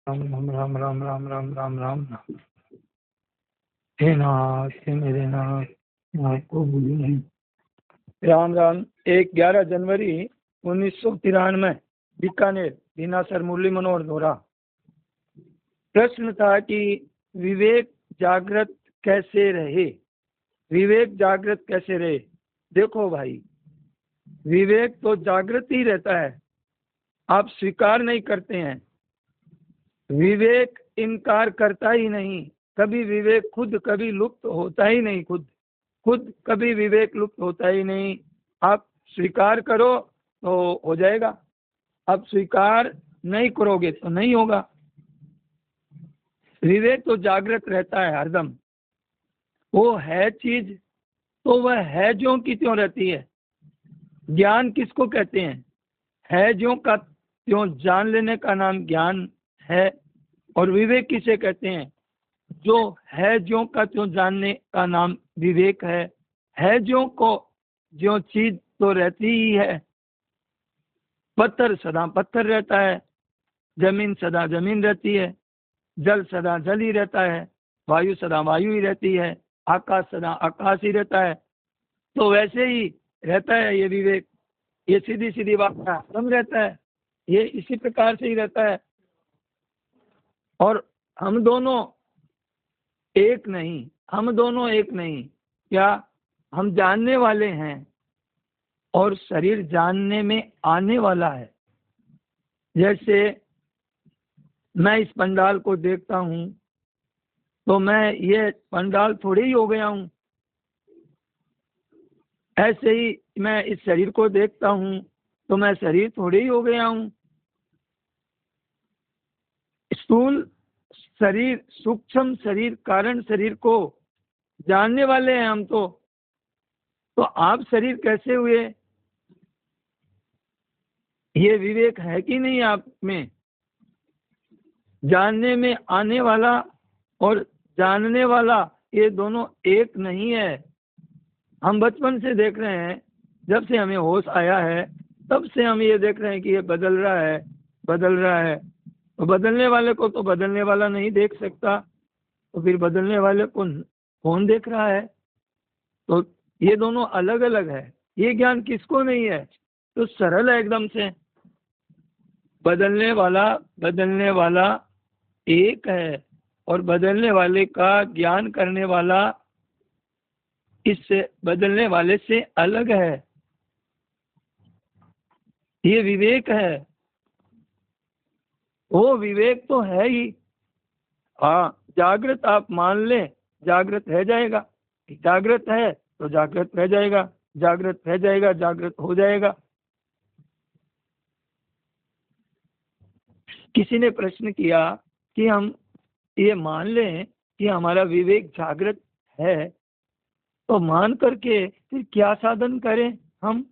राम राम राम राम राम राम राम राम राम। हे नाथ, हे मेरे नाथ, आपको भूली नहीं। राम राम। 11 जनवरी 1993, बीकानेर, दीनासर मुरली मनोहर दोहरा। प्रश्न था कि विवेक जागृत कैसे रहे। विवेक जागृत कैसे रहे। देखो भाई, विवेक तो जागृत ही रहता है, आप स्वीकार नहीं करते हैं। विवेक इनकार करता ही नहीं, कभी विवेक खुद कभी लुप्त होता ही नहीं, खुद कभी विवेक लुप्त होता ही नहीं। आप स्वीकार करो तो हो जाएगा, आप स्वीकार नहीं करोगे तो नहीं होगा। विवेक तो जागृत रहता है हरदम। वो है चीज तो वह है ज्यों की त्यों रहती है। ज्ञान किसको कहते हैं? है ज्यों का त्यों जान लेने का नाम ज्ञान है। और विवेक किसे कहते हैं? जो है ज्यों का त्यों जानने का नाम विवेक है ज्यों को ज्यों चीज तो रहती ही है। पत्थर सदा पत्थर रहता है, जमीन सदा जमीन रहती है, जल सदा जल ही रहता है, वायु सदा वायु ही रहती है, आकाश सदा आकाश ही रहता है। तो वैसे ही रहता है ये विवेक। ये सीधी सीधी बात है, सम रहता है, ये इसी प्रकार से ही रहता है। और हम दोनों एक नहीं, हम दोनों एक नहीं। क्या? हम जानने वाले हैं और शरीर जानने में आने वाला है। जैसे मैं इस पंडाल को देखता हूं तो मैं ये पंडाल थोड़ी ही हो गया हूं। ऐसे ही मैं इस शरीर को देखता हूं तो मैं शरीर थोड़ी ही हो गया हूं। स्थूल शरीर, सूक्ष्म शरीर, कारण शरीर को जानने वाले हैं हम। तो आप शरीर कैसे हुए? ये विवेक है कि नहीं आप में? जानने में आने वाला और जानने वाला ये दोनों एक नहीं है। हम बचपन से देख रहे हैं, जब से हमें होश आया है तब से हम ये देख रहे हैं कि ये बदल रहा है, बदल रहा है। तो बदलने वाले को तो बदलने वाला नहीं देख सकता, तो फिर बदलने वाले को कौन देख रहा है? तो ये दोनों अलग अलग है। ये ज्ञान किसको नहीं है? तो सरल है एकदम से। बदलने वाला एक है और बदलने वाले का ज्ञान करने वाला इससे बदलने वाले से अलग है। ये विवेक है, वो विवेक तो है ही। हाँ, जागृत आप मान लें, जागृत रह जाएगा। जागृत है तो जागृत रह जाएगा, जागृत रह जाएगा, जागृत हो जाएगा। किसी ने प्रश्न किया कि हम ये मान लें कि हमारा विवेक जागृत है, तो मान करके फिर क्या साधन करें हम?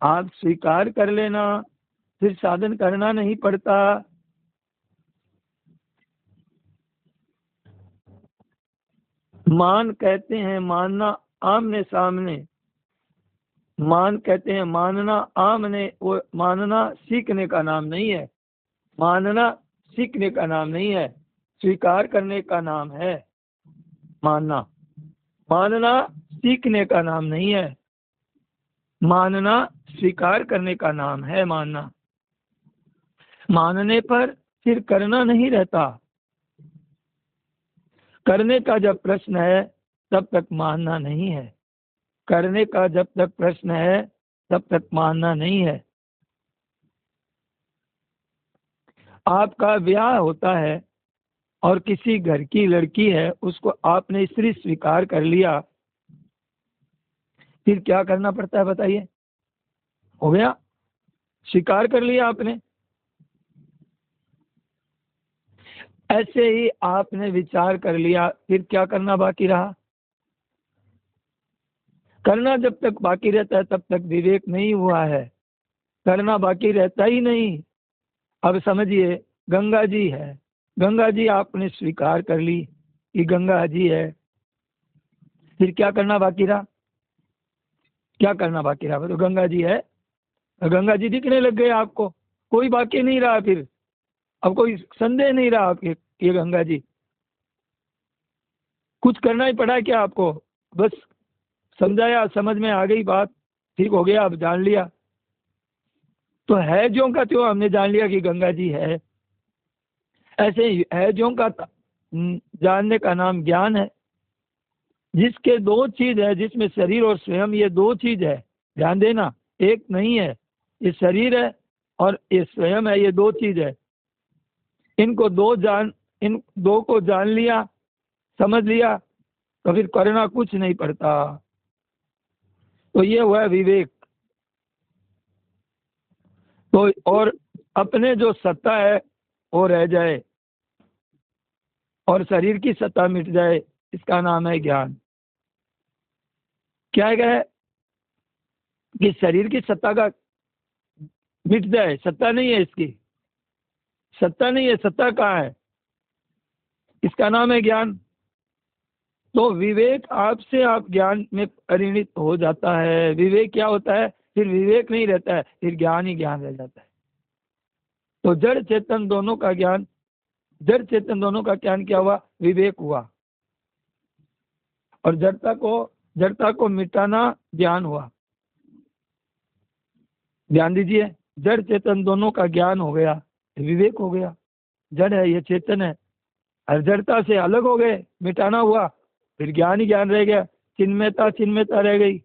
आप स्वीकार कर लेना, फिर साधन करना नहीं पड़ता। मान कहते हैं मानना आमने सामने, मान कहते हैं मानना आमने, वो मानना सीखने का नाम नहीं है। मानना सीखने का नाम नहीं है, स्वीकार करने का नाम है मानना। मानना सीखने का नाम नहीं है, मानना स्वीकार करने का नाम है मानना। मानने पर फिर करना नहीं रहता। करने का जब प्रश्न है तब तक मानना नहीं है। करने का जब तक प्रश्न है तब तक मानना नहीं है। आपका ब्याह होता है और किसी घर की लड़की है, उसको आपने स्त्री स्वीकार कर लिया, फिर क्या करना पड़ता है बताइए? हो गया, स्वीकार कर लिया आपने। ऐसे ही आपने विचार कर लिया, फिर क्या करना बाकी रहा? करना जब तक बाकी रहता है तब तक विवेक नहीं हुआ है। करना बाकी रहता ही नहीं। अब समझिए, गंगा जी है, गंगा जी आपने स्वीकार कर ली कि गंगा जी है, फिर क्या करना बाकी रहा? क्या करना बाकी रहा? तो गंगा जी है, गंगा जी दिखने लग गए आपको, कोई बाकी नहीं रहा फिर। अब कोई संदेह नहीं रहा आपके, ये गंगा जी कुछ करना ही पड़ा क्या आपको? बस समझाया, समझ में आ गई बात, ठीक हो गया, अब जान लिया। तो है ज्यों का त्यों हमने जान लिया कि गंगा जी है। ऐसे ही है ज्यों का जानने का नाम ज्ञान है। जिसके दो चीज है, जिसमें शरीर और स्वयं, ये दो चीज है, ध्यान देना, एक नहीं है। ये शरीर है और ये स्वयं है, ये दो चीज है। इन दो को जान लिया, समझ लिया, तो फिर करना कुछ नहीं पड़ता। तो ये हुआ है विवेक। तो और अपने जो सत्ता है वो रह जाए और शरीर की सत्ता मिट जाए, इसका नाम है ज्ञान। क्या है कि शरीर की सत्ता का मिट जाए, सत्ता नहीं है इसकी, सत्ता नहीं है, सत्ता कहाँ है, इसका नाम है ज्ञान। तो विवेक आपसे आप ज्ञान में परिणित हो जाता है। विवेक क्या होता है? फिर विवेक नहीं रहता है, फिर ज्ञान ही ज्ञान रह जाता है। तो जड़ चेतन दोनों का ज्ञान, जड़ चेतन दोनों का ज्ञान क्या हुआ? विवेक हुआ। और जड़ता को मिटाना ज्ञान हुआ। ध्यान दीजिए, जड़ चेतन दोनों का ज्ञान हो गया, विवेक हो गया। जड़ है, ये चेतन है, और जड़ता से अलग हो गए, मिटाना हुआ, फिर ज्ञान ही ज्ञान रह गया। चिन्मयता रह गई।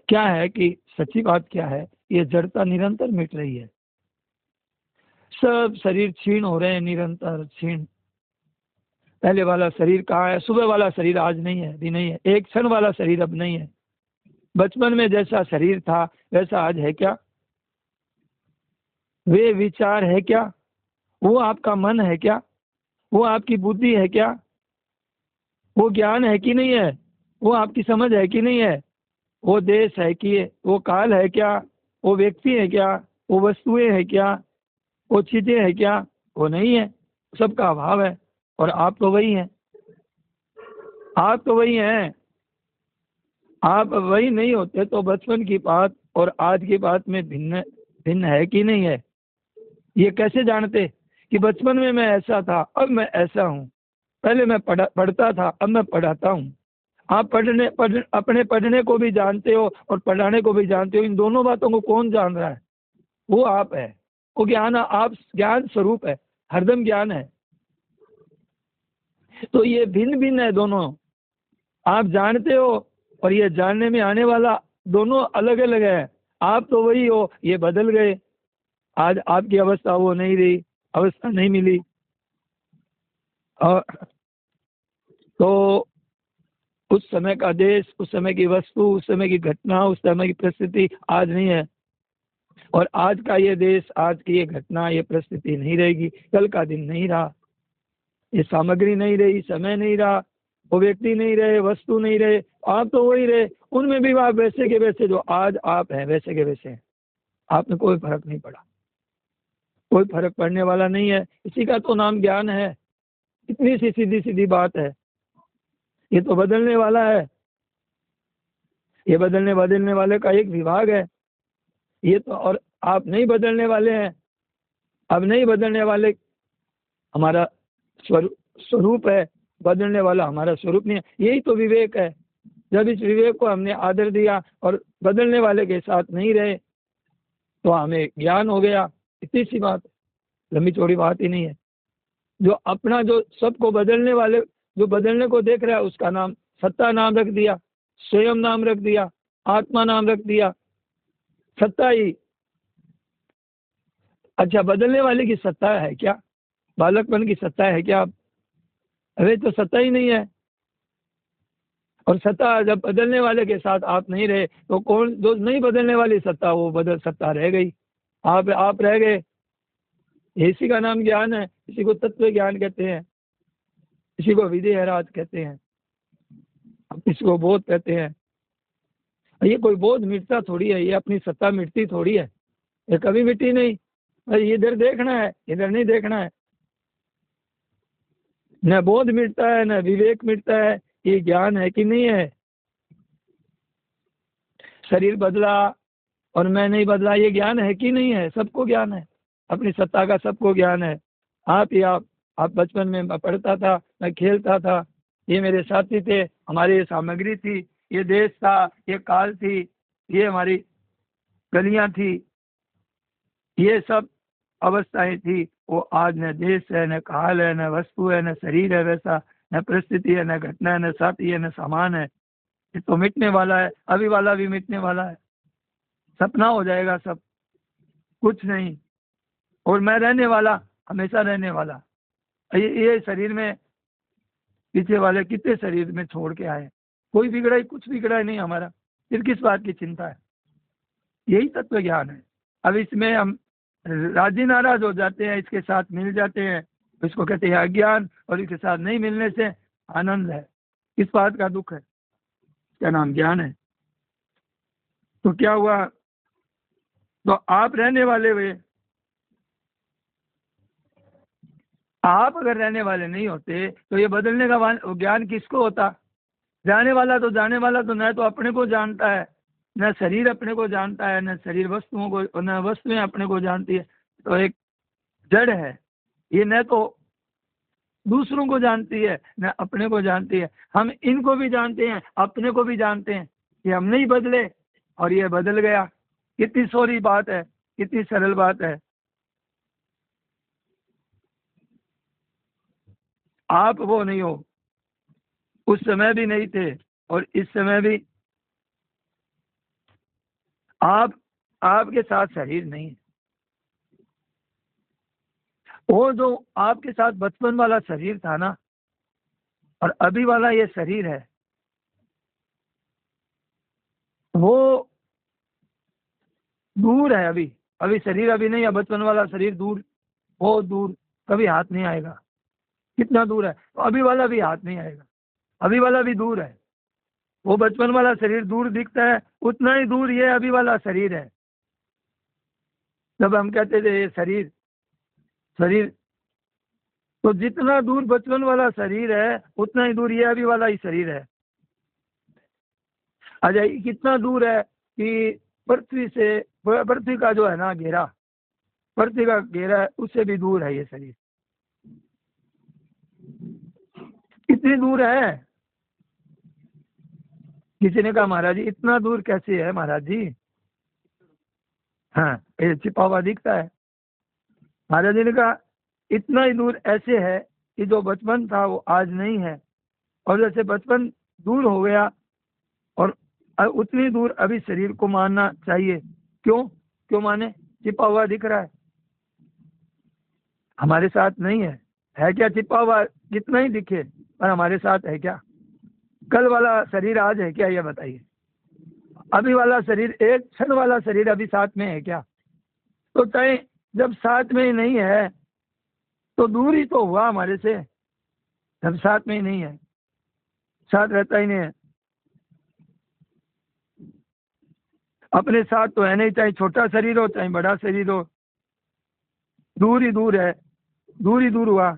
क्या है कि सच्ची बात क्या है? ये जड़ता निरंतर मिट रही है। सब शरीर क्षीण हो रहे हैं, निरंतर क्षीण। पहले वाला शरीर कहाँ है? सुबह वाला शरीर आज नहीं है, भी नहीं है। एक क्षण वाला शरीर अब नहीं है। बचपन में जैसा शरीर था वैसा आज है क्या? वे विचार है क्या? वो आपका मन है क्या? वो आपकी बुद्धि है क्या? वो ज्ञान है कि नहीं है? वो आपकी समझ है कि नहीं है? वो देश है कि वो काल है क्या? वो व्यक्ति है क्या? वो वस्तुएं है क्या? वो चीजें है क्या? वो नहीं है, सबका अभाव है। और आप तो वही हैं, आप तो वही हैं। आप वही नहीं होते तो बचपन की बात और आज की बात में भिन्न भिन्न है कि नहीं है? ये कैसे जानते कि बचपन में मैं ऐसा था, अब मैं ऐसा हूँ? पहले मैं पढ़ता था, अब मैं पढ़ाता हूँ। आप अपने पढ़ने को भी जानते हो और पढ़ाने को भी जानते हो। इन दोनों बातों को कौन जान रहा है? वो आप है। वो ज्ञान, आप ज्ञान स्वरूप है, हरदम ज्ञान है। तो ये भिन्न भिन्न है दोनों, आप जानते हो और ये जानने में आने वाला दोनों अलग अलग है। आप तो वही हो, ये बदल गए। आज आपकी अवस्था वो नहीं रही, अवस्था नहीं मिली। और तो उस समय का देश, उस समय की वस्तु, उस समय की घटना, उस समय की परिस्थिति आज नहीं है। और आज का ये देश, आज की ये घटना, ये परिस्थिति नहीं रहेगी। कल का दिन नहीं रहा, ये सामग्री नहीं रही, समय नहीं रहा, वो व्यक्ति नहीं रहे, वस्तु नहीं रहे, आप तो वही रहे। उनमें भी आप वैसे के वैसे, जो आज आप हैं वैसे के वैसे हैं। आप में कोई फर्क नहीं पड़ा, कोई फर्क पड़ने वाला नहीं है। इसी का तो नाम ज्ञान है। इतनी सी सीधी सीधी बात है। ये तो बदलने वाला है, ये बदलने बदलने वाले का एक विभाग है। ये तो, और आप नहीं बदलने वाले हैं। अब नहीं बदलने वाले हमारा स्वरूप है, बदलने वाला हमारा स्वरूप नहीं है। यही तो विवेक है। जब इस विवेक को हमने आदर दिया और बदलने वाले के साथ नहीं रहे तो हमें ज्ञान हो गया। इतनी सी बात, लंबी चौड़ी बात ही नहीं है। जो अपना, जो सबको बदलने वाले, जो बदलने को देख रहा है, उसका नाम सत्ता नाम रख दिया, स्वयं नाम रख दिया, आत्मा नाम रख दिया, सत्ता ही। अच्छा, बदलने वाले की सत्ता है क्या? बालकपन की सत्ता है क्या? अरे तो सत्ता ही नहीं है। और सत्ता जब बदलने वाले के साथ आप नहीं रहे तो कौन, जो नहीं बदलने वाली सत्ता, वो बदल सत्ता रह गई, आप रह गए। इसी का नाम ज्ञान है। इसी को तत्व ज्ञान कहते हैं, इसी को विधेयराज कहते हैं, इसी को बोध कहते हैं। ये कोई बोध मिटता थोड़ी है, ये अपनी सत्ता मिटती थोड़ी है, ये कभी मिटी नहीं। अरे इधर देखना है, इधर नहीं देखना है। न बोध मिटता है, न विवेक मिटता है। ये ज्ञान है कि नहीं है? शरीर बदला और मैं नहीं बदला, ये ज्ञान है कि नहीं है? सबको ज्ञान है। अपनी सत्ता का सबको ज्ञान है। आप ही आप बचपन में मैं पढ़ता था, मैं खेलता था, ये मेरे साथी थे, हमारी ये सामग्री थी, ये देश था, ये काल थी, ये हमारी गलियां थी, ये सब अवस्थाएं थी। वो आज न देश है, न काल है, न वस्तु है, न शरीर है वैसा, न परिस्थिति है, न घटना है, न साथी है, न सामान है। ये तो मिटने वाला है, अभी वाला भी मिटने वाला है, सपना हो जाएगा सब, कुछ नहीं। और मैं रहने वाला, हमेशा रहने वाला। ये शरीर में, पीछे वाले कितने शरीर में छोड़ के आए, कोई बिगड़ा ही, कुछ बिगड़ा ही नहीं हमारा, फिर किस बात की चिंता है। यही तत्व ज्ञान है। अब इसमें हम राजी नाराज हो जाते हैं, इसके साथ मिल जाते हैं, इसको कहते हैं अज्ञान, और इसके साथ नहीं मिलने से आनंद है। किस बात का दुख है, क्या नाम ज्ञान है। तो क्या हुआ, तो आप रहने वाले हुए, आप अगर रहने वाले नहीं होते तो ये बदलने का ज्ञान किसको होता। जाने वाला तो न तो अपने को जानता है, न शरीर अपने को जानता है, न शरीर वस्तुओं को, न वस्तुएं अपने को जानती है। तो एक जड़ है, ये न तो दूसरों को जानती है, न अपने को जानती है। हम इनको भी जानते हैं, अपने को भी जानते हैं कि हम नहीं बदले, और ये बदल गया। कितनी सोरी बात है, कितनी सरल बात है। आप वो नहीं हो, उस समय भी नहीं थे, और इस समय भी आपके साथ शरीर नहीं है। वो जो आपके साथ बचपन वाला शरीर था ना, और अभी वाला ये शरीर है, वो दूर है। अभी अभी शरीर अभी नहीं है, बचपन वाला शरीर दूर, बहुत दूर, कभी हाथ नहीं आएगा। कितना दूर है, तो अभी वाला भी हाथ नहीं आएगा, अभी वाला भी दूर है। वो बचपन वाला शरीर दूर दिखता है, उतना ही दूर ये अभी वाला शरीर है। जब हम कहते थे ये शरीर शरीर, तो जितना दूर बचपन वाला शरीर है, उतना ही दूर ये अभी वाला ही शरीर है। अच्छा, ये कितना दूर है कि पृथ्वी का जो है ना घेरा, पृथ्वी का घेरा है, उससे भी दूर है ये शरीर। कितनी दूर है। किसी ने कहा महाराज जी इतना दूर कैसे है महाराज जी। हाँ, ये छिपा हुआ दिखता है। महाराज जी ने कहा इतना ही दूर ऐसे है कि जो बचपन था वो आज नहीं है, और जैसे बचपन दूर हो गया, और उतनी दूर अभी शरीर को मानना चाहिए। क्यों क्यों माने, छिपा हुआ दिख रहा है, हमारे साथ नहीं है क्या छिपा हुआ, कितना ही दिखे पर हमारे साथ है क्या। कल वाला शरीर आज है क्या, ये बताइए। अभी वाला शरीर, एक क्षण वाला शरीर अभी साथ में है क्या। तो चाहे जब साथ में ही नहीं है तो दूर ही तो हुआ हमारे से, जब साथ में ही नहीं है, साथ रहता ही नहीं है। अपने साथ तो है नहीं, चाहे छोटा शरीर हो चाहे बड़ा शरीर हो, दूर ही दूर है, दूर ही दूर हुआ।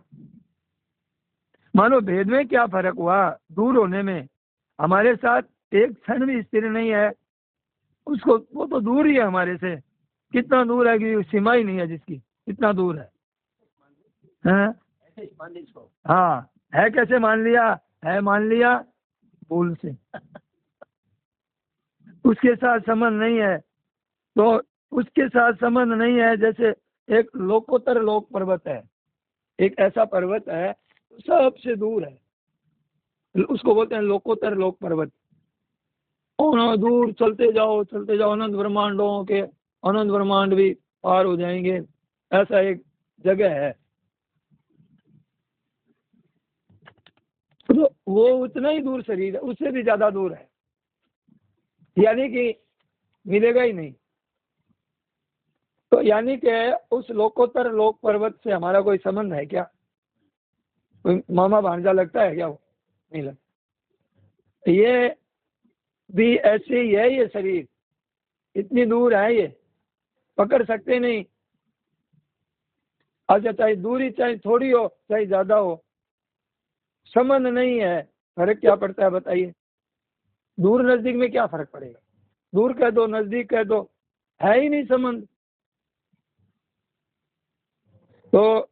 मानो भेद में क्या फर्क हुआ, दूर होने में। हमारे साथ एक क्षण भी स्थिर नहीं है, उसको, वो तो दूर ही है हमारे से। कितना दूर है कि सीमा ही नहीं है जिसकी, इतना दूर है। हैं? हाँ, है कैसे मान लिया, है मान लिया भूल से। उसके साथ संबंध नहीं है, तो उसके साथ संबंध नहीं है। जैसे एक लोकोत्तर लोक पर्वत है, एक ऐसा पर्वत है सबसे दूर है, उसको बोलते हैं लोकोत्तर लोक पर्वत। और दूर चलते जाओ अनंत ब्रह्मांडों के अनंत ब्रह्मांड भी पार हो जाएंगे, ऐसा एक जगह है। तो वो उतना ही दूर शरीर है, उससे भी ज्यादा दूर है, यानी कि मिलेगा ही नहीं। तो यानी कि उस लोकोत्तर लोक पर्वत से हमारा कोई संबंध है क्या, कोई मामा भांजा लगता है क्या, वो नहीं लगता। ये भी ऐसे ही है, ये शरीर इतनी दूर है, ये पकड़ सकते नहीं। अच्छा, चाहे दूरी चाहे थोड़ी हो चाहे ज्यादा हो, संबंध नहीं है। फर्क क्या पड़ता है बताइए, दूर नजदीक में क्या फर्क पड़ेगा, दूर कह दो नजदीक कह दो, है ही नहीं संबंध। तो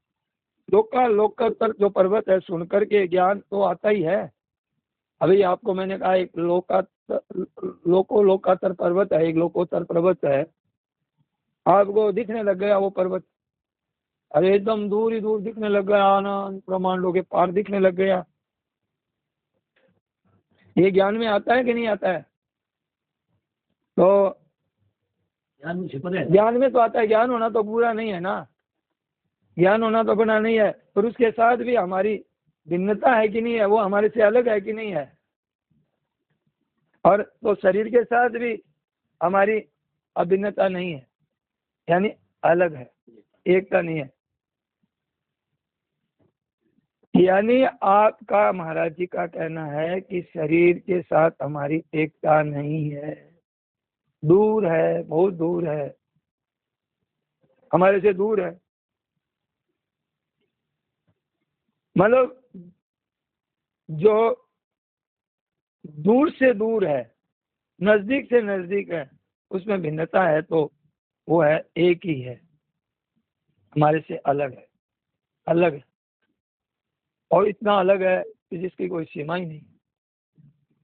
लोकोत्तर जो पर्वत है सुन करके ज्ञान तो आता ही है। अभी आपको मैंने कहा एक लोकोत्तर पर्वत है, एक लोकोत्तर पर्वत है, आपको दिखने लग गया वो पर्वत, अरे एकदम दूर ही दूर दिखने लग गया, आनंद ब्रह्मांडों के पार दिखने लग गया। ये ज्ञान में आता है कि नहीं आता है? तो ज्ञान में तो आता है, ज्ञान होना तो पूरा नहीं है ना, ज्ञान होना तो बना नहीं है, पर उसके साथ भी हमारी भिन्नता है कि नहीं है, वो हमारे से अलग है कि नहीं है। और तो शरीर के साथ भी हमारी अभिन्नता नहीं है, यानी अलग है, एकता नहीं है। यानी आपका महाराज जी का कहना है कि शरीर के साथ हमारी एकता नहीं है, दूर है, बहुत दूर है, हमारे से दूर है। मतलब जो दूर से दूर है, नजदीक से नजदीक है, उसमें भिन्नता है, तो वो है एक ही है, हमारे से अलग है, अलग है, और इतना अलग है कि जिसकी कोई सीमा ही नहीं।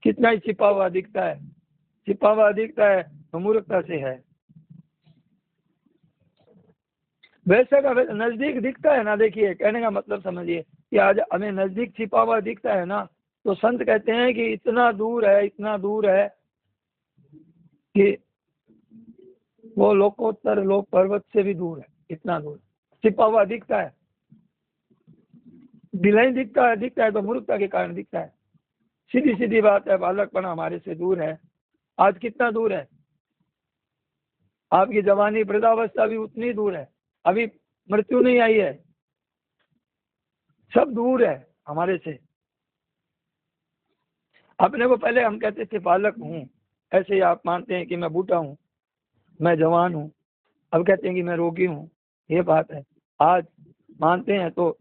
कितना ही छिपा हुआ दिखता है, छिपा हुआ दिखता है तो मूर्खता से है। वैसे का वैसे नजदीक दिखता है ना, देखिए कहने का मतलब समझिए कि आज हमें नजदीक छिपा हुआ दिखता है ना, तो संत कहते हैं कि इतना दूर है, इतना दूर है कि वो लोकोत्तर लोक पर्वत से भी दूर है, इतना दूर छिपा हुआ दिखता है। दिलाई दिखता है तो मूर्खता के कारण दिखता है। सीधी सीधी बात है, बालकपना हमारे से दूर है। आज कितना दूर है? आपकी जवानी वृद्धावस्था भी उतनी दूर है, अभी मृत्यु नहीं आई है, सब दूर है हमारे से। अपने को पहले हम कहते थे बालक हूँ, ऐसे ही आप मानते हैं कि मैं बूढ़ा हूँ, मैं जवान हूँ, अब कहते हैं कि मैं रोगी हूँ, ये बात है। आज मानते हैं तो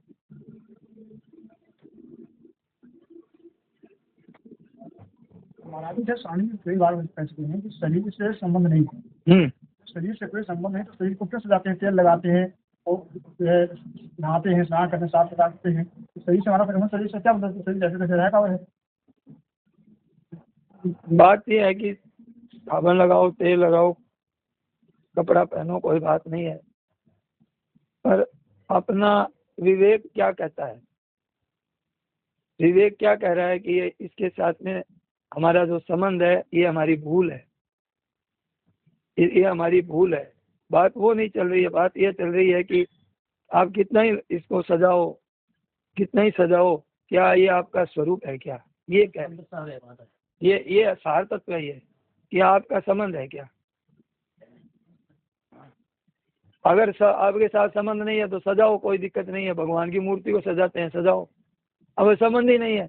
महाराज जी स्वामी जी कई बार कह चुके हैं कि शरीर से संबंध नहीं है, शरीर से कोई संबंध नहीं, तो शरीर को क्यों सजाते हैं, तेल लगाते हैं और नहाते हैं, स्नान करते हैं, साफ करते हैं, तो शरीर से हमारा संबंध, शरीर से क्या मतलब, शरीर जैसे जैसे रहेगा है। बात यह है कि साबुन लगाओ, तेल लगाओ, कपड़ा पहनो, कोई बात नहीं है, पर अपना विवेक क्या कहता है? विवेक क्या कह रहा है कि ये इसके साथ में हमारा जो संबंध है ये हमारी भूल है, ये हमारी भूल है। बात वो नहीं चल रही है, बात ये चल रही है कि आप कितना ही इसको सजाओ, कितना ही सजाओ, क्या ये आपका स्वरूप है क्या? ये क्या है? ये सार तत्व है, ये कि आपका संबंध है क्या? अगर आपके साथ संबंध नहीं है तो सजाओ, कोई दिक्कत नहीं है, भगवान की मूर्ति को सजाते हैं, सजाओ। अब संबंध ही नहीं है,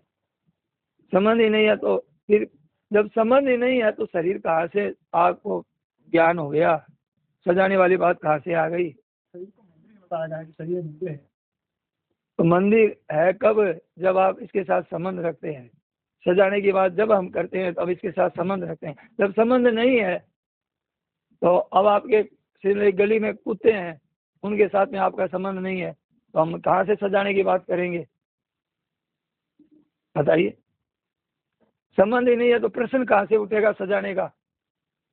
संबंध ही नहीं है तो फिर जब संबंध ही नहीं है तो शरीर कहाँ से आपको ज्ञान हो गया? सजाने वाली बात कहाँ से आ गई? शरीर को मंदिर में बताया गया कि शरीर मंदिर है, तो मंदिर है कब? जब आप इसके साथ संबंध रखते हैं। सजाने की बात जब हम करते हैं तब इसके साथ संबंध रखते हैं। जब संबंध नहीं है तो अब आपके सिर गली में कुत्ते हैं, उनके साथ में आपका संबंध नहीं है, तो हम कहाँ से सजाने की बात करेंगे? बताइए, संबंध ही नहीं है तो प्रश्न कहाँ से उठेगा सजाने का?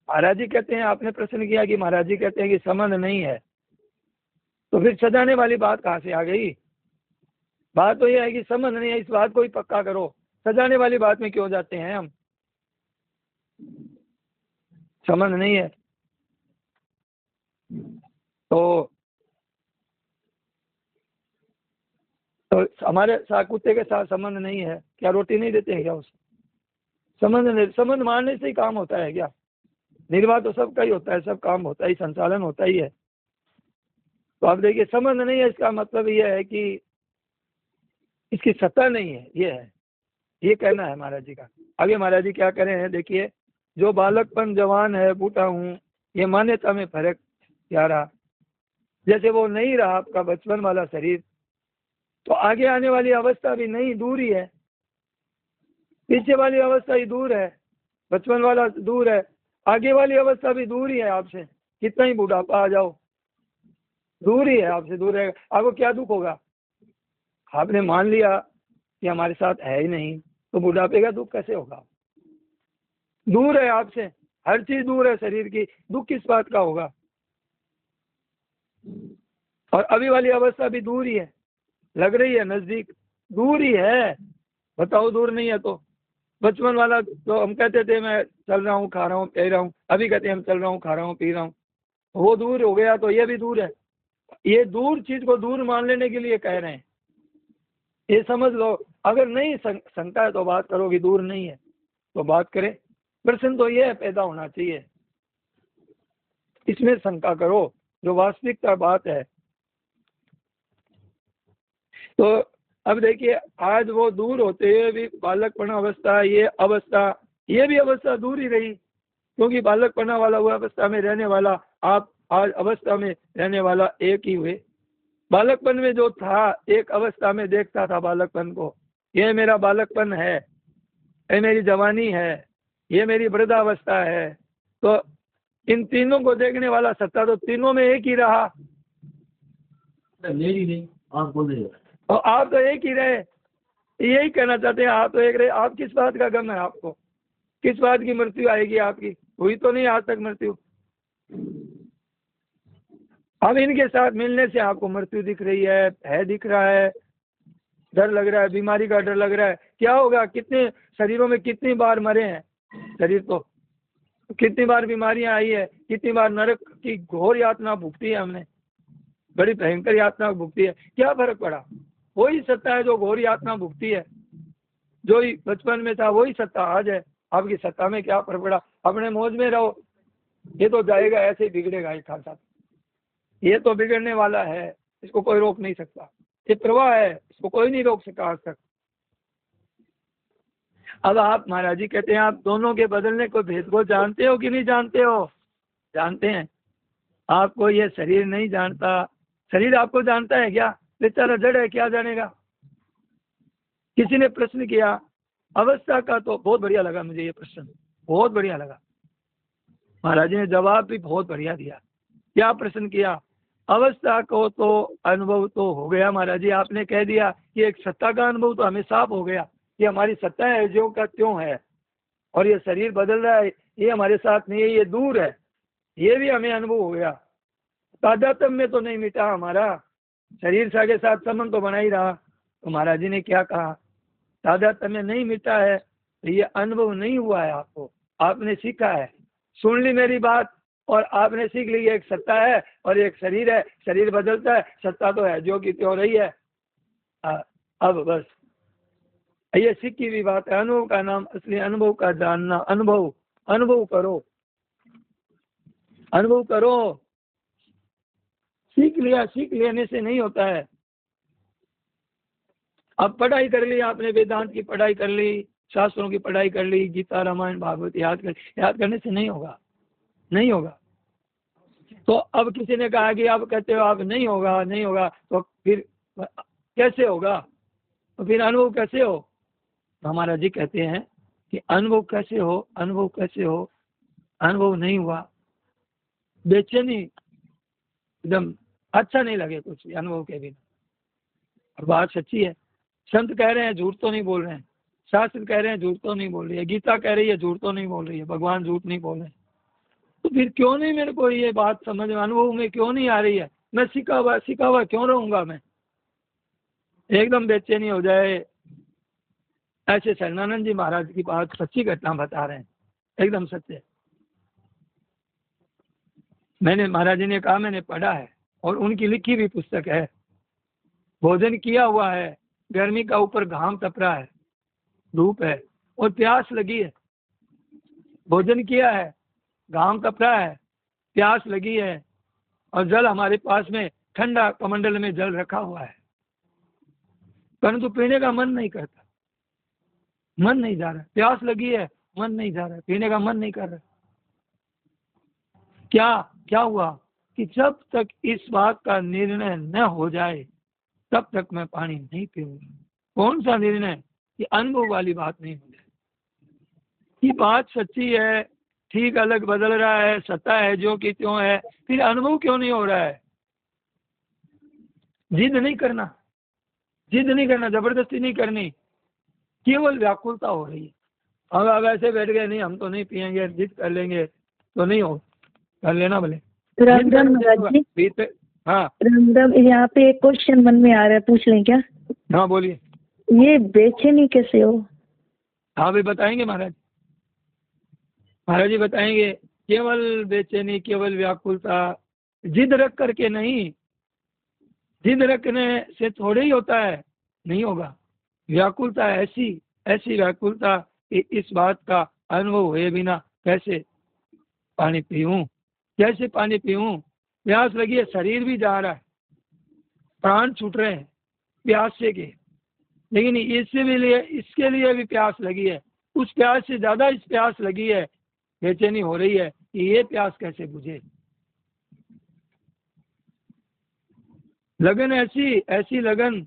महाराज जी कहते हैं, आपने प्रश्न किया कि महाराज जी कहते हैं कि संबंध नहीं है, तो फिर सजाने वाली बात कहाँ से आ गई? बात तो यह है कि संबंध नहीं है, इस बात को ही पक्का करो, सजाने वाली बात में क्यों जाते हैं हम? संबंध नहीं है तो हमारे साथ कुत्ते के साथ संबंध नहीं है, क्या रोटी नहीं देते हैं क्या? उस संबंध मानने से ही काम होता है क्या? निर्वाह तो सबका ही होता है, सब काम होता ही, संचालन होता ही है। तो आप देखिए, संबंध नहीं है, इसका मतलब यह है कि इसकी सत्ता नहीं है, ये है, ये कहना है महाराज जी का। आगे महाराज जी क्या कह रहे हैं, देखिए, जो बालकपन, जवान है, बूढ़ा हूँ, ये मान्यता में फर्क क्या रहा? जैसे वो नहीं रहा आपका बचपन वाला शरीर, तो आगे आने वाली अवस्था भी नहीं, दूर ही है, पीछे वाली अवस्था ही दूर है, बचपन वाला दूर है, आगे वाली अवस्था भी दूर ही है आपसे, कितना ही बुढ़ापा आ जाओ। दूर ही है, आपसे दूर रहेगा। आपको क्या दुख होगा? आपने मान लिया कि हमारे साथ है ही नहीं, तो बुढ़ापे का दुख कैसे होगा? दूर है आपसे, हर चीज दूर है शरीर की, दुख किस बात का होगा? और अभी वाली अवस्था भी दूर ही है, लग रही है नजदीक, दूर ही है। बताओ दूर नहीं है तो? बचपन वाला तो हम कहते थे मैं चल रहा हूँ, खा रहा हूँ, पी रहा हूँ, अभी कहते हैं हम चल रहा हूँ, खा रहा हूँ, पी रहा हूँ। वो दूर हो गया तो ये भी दूर है। ये दूर चीज को दूर मान लेने के लिए कह रहे हैं, ये समझ लो। अगर नहीं शंका है तो बात करो कि दूर नहीं है, तो बात करें। प्रश्न तो ये पैदा होना चाहिए, इसमें शंका करो जो वास्तविकता बात है। तो अब देखिए, आज वो दूर होते हुए भी बालकपन अवस्था, ये भी अवस्था दूर ही रही, क्योंकि बालकपना वाला वो अवस्था में रहने वाला, आप आज अवस्था में रहने वाला एक ही हुए। बालकपन में जो था, एक अवस्था में देखता था बालकपन को, ये मेरा बालकपन है, ये मेरी जवानी है, ये मेरी वृद्धावस्था है। तो इन तीनों को देखने वाला सत्ता तो तीनों में एक ही रहा। मेरी नहीं, आप बोल रहे हो। और आप तो एक ही रहे, यही कहना चाहते हैं, आप तो एक रहे। आप किस बात का गम है आपको? किस बात की मृत्यु आएगी आपकी? हुई तो नहीं आज तक मृत्यु। अब इनके साथ मिलने से आपको मृत्यु दिख रही है दिख रहा है, डर लग रहा है, बीमारी का डर लग रहा है। क्या होगा? कितने शरीरों में कितनी बार मरे हैं शरीर तो, कितनी बार बीमारियां आई है, कितनी बार नरक की घोर यातना भुगती है हमने, बड़ी भयंकर यातना भुगती है। क्या फर्क पड़ा? वही सत्ता है जो घोर यातना भुगती है, जो ही बचपन में था वही सत्ता आज है। आपकी सत्ता में क्या फर्क पड़ा? अपने मौज में रहो, ये तो जाएगा, ऐसे ही बिगड़ेगा एक साथ। ये तो बिगड़ने वाला है, इसको कोई रोक नहीं सकता, ये प्रवाह है, इसको कोई नहीं रोक सका आज तक। अब आप महाराज जी कहते हैं, आप दोनों के बदलने को भेद को जानते हो कि नहीं जानते हो? जानते हैं। आपको ये शरीर नहीं जानता, शरीर आपको जानता है क्या? बेचारा जड़ है, क्या जानेगा? किसी ने प्रश्न किया अवस्था का, तो बहुत बढ़िया लगा मुझे ये प्रश्न, बहुत बढ़िया लगा। महाराज जी ने जवाब भी बहुत बढ़िया दिया। क्या प्रश्न किया? अवस्था को तो अनुभव तो हो गया महाराज जी, आपने कह दिया कि एक सत्ता का अनुभव तो हमें साफ हो गया, ये हमारी सत्ता है जो का त्यों है, और ये शरीर बदल रहा है, ये हमारे साथ नहीं है, ये दूर है, ये भी हमें अनुभव हो गया। तादात्म्य में तो नहीं मिटा हमारा, शरीर के साथ संबंध तो बना ही रहा। तो महाराज जी ने क्या कहा? तादात्म्य नहीं मिटा है, तो ये अनुभव नहीं हुआ है आपको, आपने सीखा है, सुन ली मेरी बात और आपने सीख ली, एक सत्ता है और एक शरीर है, शरीर बदलता है, सत्ता तो है जो कि त्यों रही है। अब बस ये सीखी हुई बात है, अनुभव का नाम असली अनुभव का जानना। अनुभव अनुभव करो, अनुभव करो। सीख लिया, सीख लेने से नहीं होता है। अब पढ़ाई कर ली आपने, वेदांत की पढ़ाई कर ली, शास्त्रों की पढ़ाई कर ली, गीता रामायण भागवत याद करने से नहीं होगा, नहीं होगा। तो अब किसी ने कहा कि आप कहते हो आप नहीं होगा, नहीं होगा, तो फिर कैसे होगा? तो फिर अनुभव कैसे हो? तो हमारा जी कहते हैं कि अनुभव कैसे हो, अनुभव कैसे हो? अनुभव नहीं हुआ, बेचैनी, एकदम अच्छा नहीं लगे कुछ अनुभव के बिना। और बात सच्ची है, संत कह रहे हैं झूठ तो नहीं बोल रहे हैं, शास्त्र कह रहे हैं झूठ तो नहीं बोल रही है, गीता कह रही है झूठ तो नहीं बोल रही है, भगवान झूठ नहीं बोल रहे। तो फिर क्यों नहीं मेरे को ये बात समझ में, अनुभव में क्यों नहीं आ रही है? मैं सीखा हुआ क्यों रहूंगा? मैं एकदम बेचैनी हो जाए। ऐसे शरणानंद जी महाराज की बात सच्ची घटना बता रहे हैं, एकदम सत्य। मैंने, महाराज जी ने कहा, मैंने पढ़ा है और उनकी लिखी भी पुस्तक है। भोजन किया हुआ है, गर्मी का ऊपर घाम तप रहा है, धूप है और प्यास लगी है। भोजन किया है, घाम तप रहा है, प्यास लगी है, और जल हमारे पास में ठंडा कमंडल में जल रखा हुआ है, परंतु पीने का मन नहीं करता, मन नहीं जा रहा। प्यास लगी है, मन नहीं जा रहा, पीने का मन नहीं कर रहा। क्या हुआ कि जब तक इस बात का निर्णय न हो जाए तब तक मैं पानी नहीं पीऊंगा। कौन सा निर्णय? ये अनुभव वाली बात नहीं हो जाए। ये बात सच्ची है, ठीक अलग बदल रहा है, सत्ता है जो कि त्यों है, फिर अनुभव क्यों नहीं हो रहा है? जिद नहीं करना, जिद नहीं करना, जबरदस्ती नहीं करनी, केवल व्याकुलता हो रही है। अब ऐसे बैठ गए, नहीं हम तो नहीं पियेंगे, जिद कर लेंगे तो नहीं हो, कर लेना भले। राम राम महाराज जी। हाँ राम राम, यहाँ पे एक क्वेश्चन मन में आ रहा है, पूछ लें क्या? हाँ बोलिए। ये बेचैनी कैसे हो? हाँ भाई बताएंगे महाराज, महाराज जी बताएंगे। केवल बेचैनी, केवल व्याकुलता, जिद रख करके नहीं, जिद रखने से थोड़े ही होता है, नहीं होगा। व्याकुलता ऐसी ऐसी व्याकुलता कि इस बात का अनुभव हुए बिना कैसे पानी पीऊं, कैसे पानी पीऊं। प्यास लगी है, शरीर भी जा रहा है, प्राण छूट रहे हैं प्यासे के, लेकिन इसके लिए भी प्यास लगी है, उस प्यास से ज्यादा इस प्यास लगी है, बेचैनी हो रही है कि ये प्यास कैसे बुझे। लगन ऐसी ऐसी लगन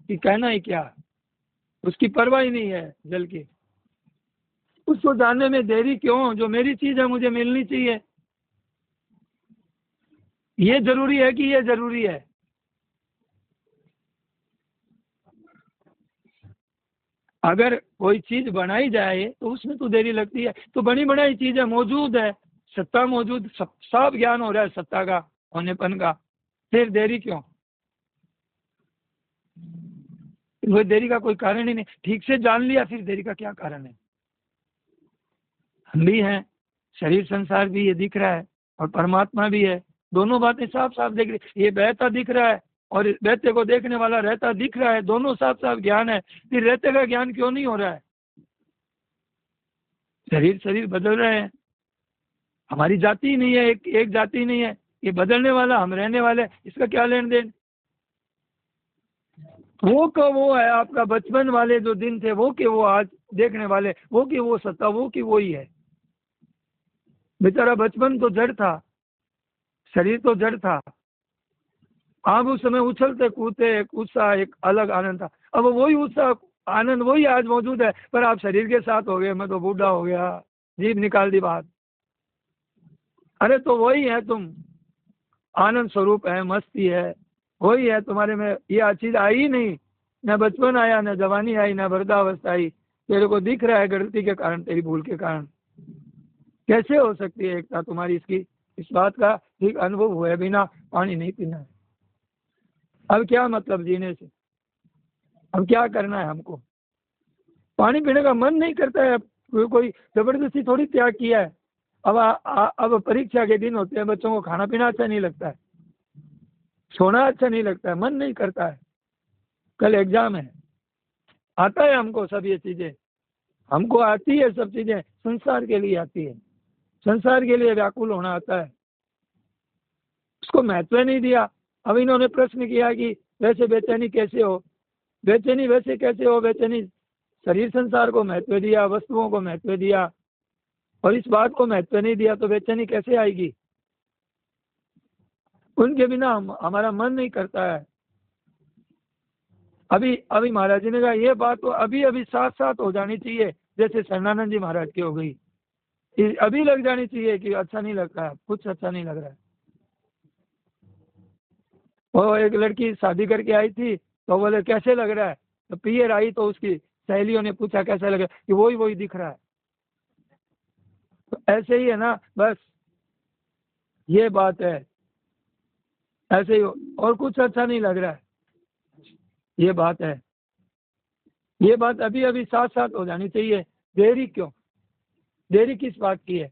कि कहना ही क्या, उसकी परवाह ही नहीं है जल की। उसको जानने में देरी क्यों, जो मेरी चीज है मुझे मिलनी चाहिए। ये जरूरी है कि ये जरूरी है। अगर कोई चीज बनाई जाए तो उसमें तो देरी लगती है, तो बनी बनाई चीज है, मौजूद है, सत्ता मौजूद, सब ज्ञान हो रहा है सत्ता का, होनेपन का, फिर देरी क्यों? वो देरी का कोई कारण ही नहीं। ठीक से जान लिया फिर देरी का क्या कारण है? हम भी हैं, शरीर संसार भी ये दिख रहा है, और परमात्मा भी है, दोनों बातें साफ साफ दिख रही। ये बहता दिख रहा है और बहते को देखने वाला रहता दिख रहा है, दोनों साफ साफ ज्ञान है, फिर रहते का ज्ञान क्यों नहीं हो रहा है? शरीर बदल रहे हैं, हमारी जाति ही नहीं है, एक जाति नहीं है, ये बदलने वाला, हम रहने वाले, इसका क्या लेन देन? वो का वो है, आपका बचपन वाले जो दिन थे वो के वो, आज देखने वाले वो की वो, सत्ता वो की वो ही है। बेचारा बचपन तो जड़ था, शरीर तो जड़ था, आप उस समय उछलते कूदते, एक उत्साह, एक अलग आनंद था। अब वही उत्साह आनंद वही आज मौजूद है, पर आप शरीर के साथ हो गए, मैं तो बूढ़ा हो गया, जीभ निकाल दी बात। अरे तो वही है तुम, आनंद स्वरूप है, मस्ती है, वही है तुम्हारे में। ये चीज आई ही नहीं, न बचपन आया, न जवानी आई, न वृद्धावस्था आई। तेरे को दिख रहा है गलती के कारण, तेरी भूल के कारण। कैसे हो सकती है एकता तुम्हारी? इसकी इस बात का ठीक अनुभव हुए बिना पानी नहीं पीना है। अब क्या मतलब जीने से? अब क्या करना है हमको? पानी पीने का मन नहीं करता है, कोई जबरदस्ती थोड़ी त्याग किया है। अब परीक्षा के दिन होते हैं, बच्चों को खाना पीना अच्छा नहीं लगता है, सोना अच्छा नहीं लगता है, मन नहीं करता है। कल एग्जाम है, आता है हमको सब ये चीजें, हमको आती है सब चीजें, संसार के लिए आती है, संसार के लिए व्याकुल होना आता है, उसको महत्व नहीं दिया। अब इन्होंने प्रश्न किया कि वैसे बेचैनी कैसे हो, बेचैनी वैसे कैसे हो? बेचैनी शरीर संसार को महत्व दिया, वस्तुओं को महत्व दिया, और इस बात को महत्व नहीं दिया, तो बेचैनी कैसे आएगी? उनके बिना हमारा मन नहीं करता है। अभी महाराज जी ने कहा ये बात तो अभी साथ साथ हो जानी चाहिए, जैसे शरणानंद जी महाराज की हो गई, अभी लग जानी चाहिए कि अच्छा नहीं लग रहा है, कुछ अच्छा नहीं लग रहा है। वो एक लड़की शादी करके आई थी, तो बोले कैसे लग रहा है? तो पियर आई तो उसकी सहेलियों ने पूछा कैसा लग रहा है, कि वही दिख रहा है। तो ऐसे ही है ना, बस ये बात है, ऐसे ही और कुछ अच्छा नहीं लग रहा है, ये बात है। ये बात अभी साथ साथ हो जानी चाहिए। देरी क्यों? देरी किस बात की है?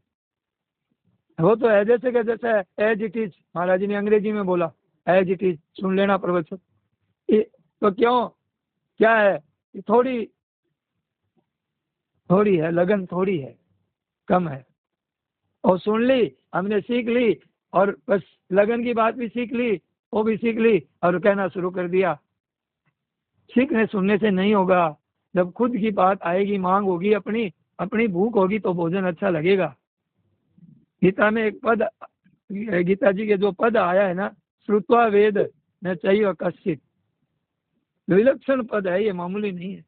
वो तो है जैसे कि जैसा है, एज इट इज, महाराज जी ने अंग्रेजी में बोला, एज इट इज, सुन लेना प्रवचन। तो क्यों, क्या है? थोड़ी है लगन, थोड़ी है, कम है, और सुन ली, हमने सीख ली, और बस लगन की बात भी सीख ली, वो भी सीख ली, और कहना शुरू कर दिया। सीखने सुनने से नहीं होगा, जब खुद की बात आएगी, मांग होगी, अपनी भूख होगी, तो भोजन अच्छा लगेगा। गीता में एक पद, गीता जी के जो पद आया है ना, श्रुत्वा वेद न चाहिए कश्चित, विलक्षण पद है, ये मामूली नहीं है,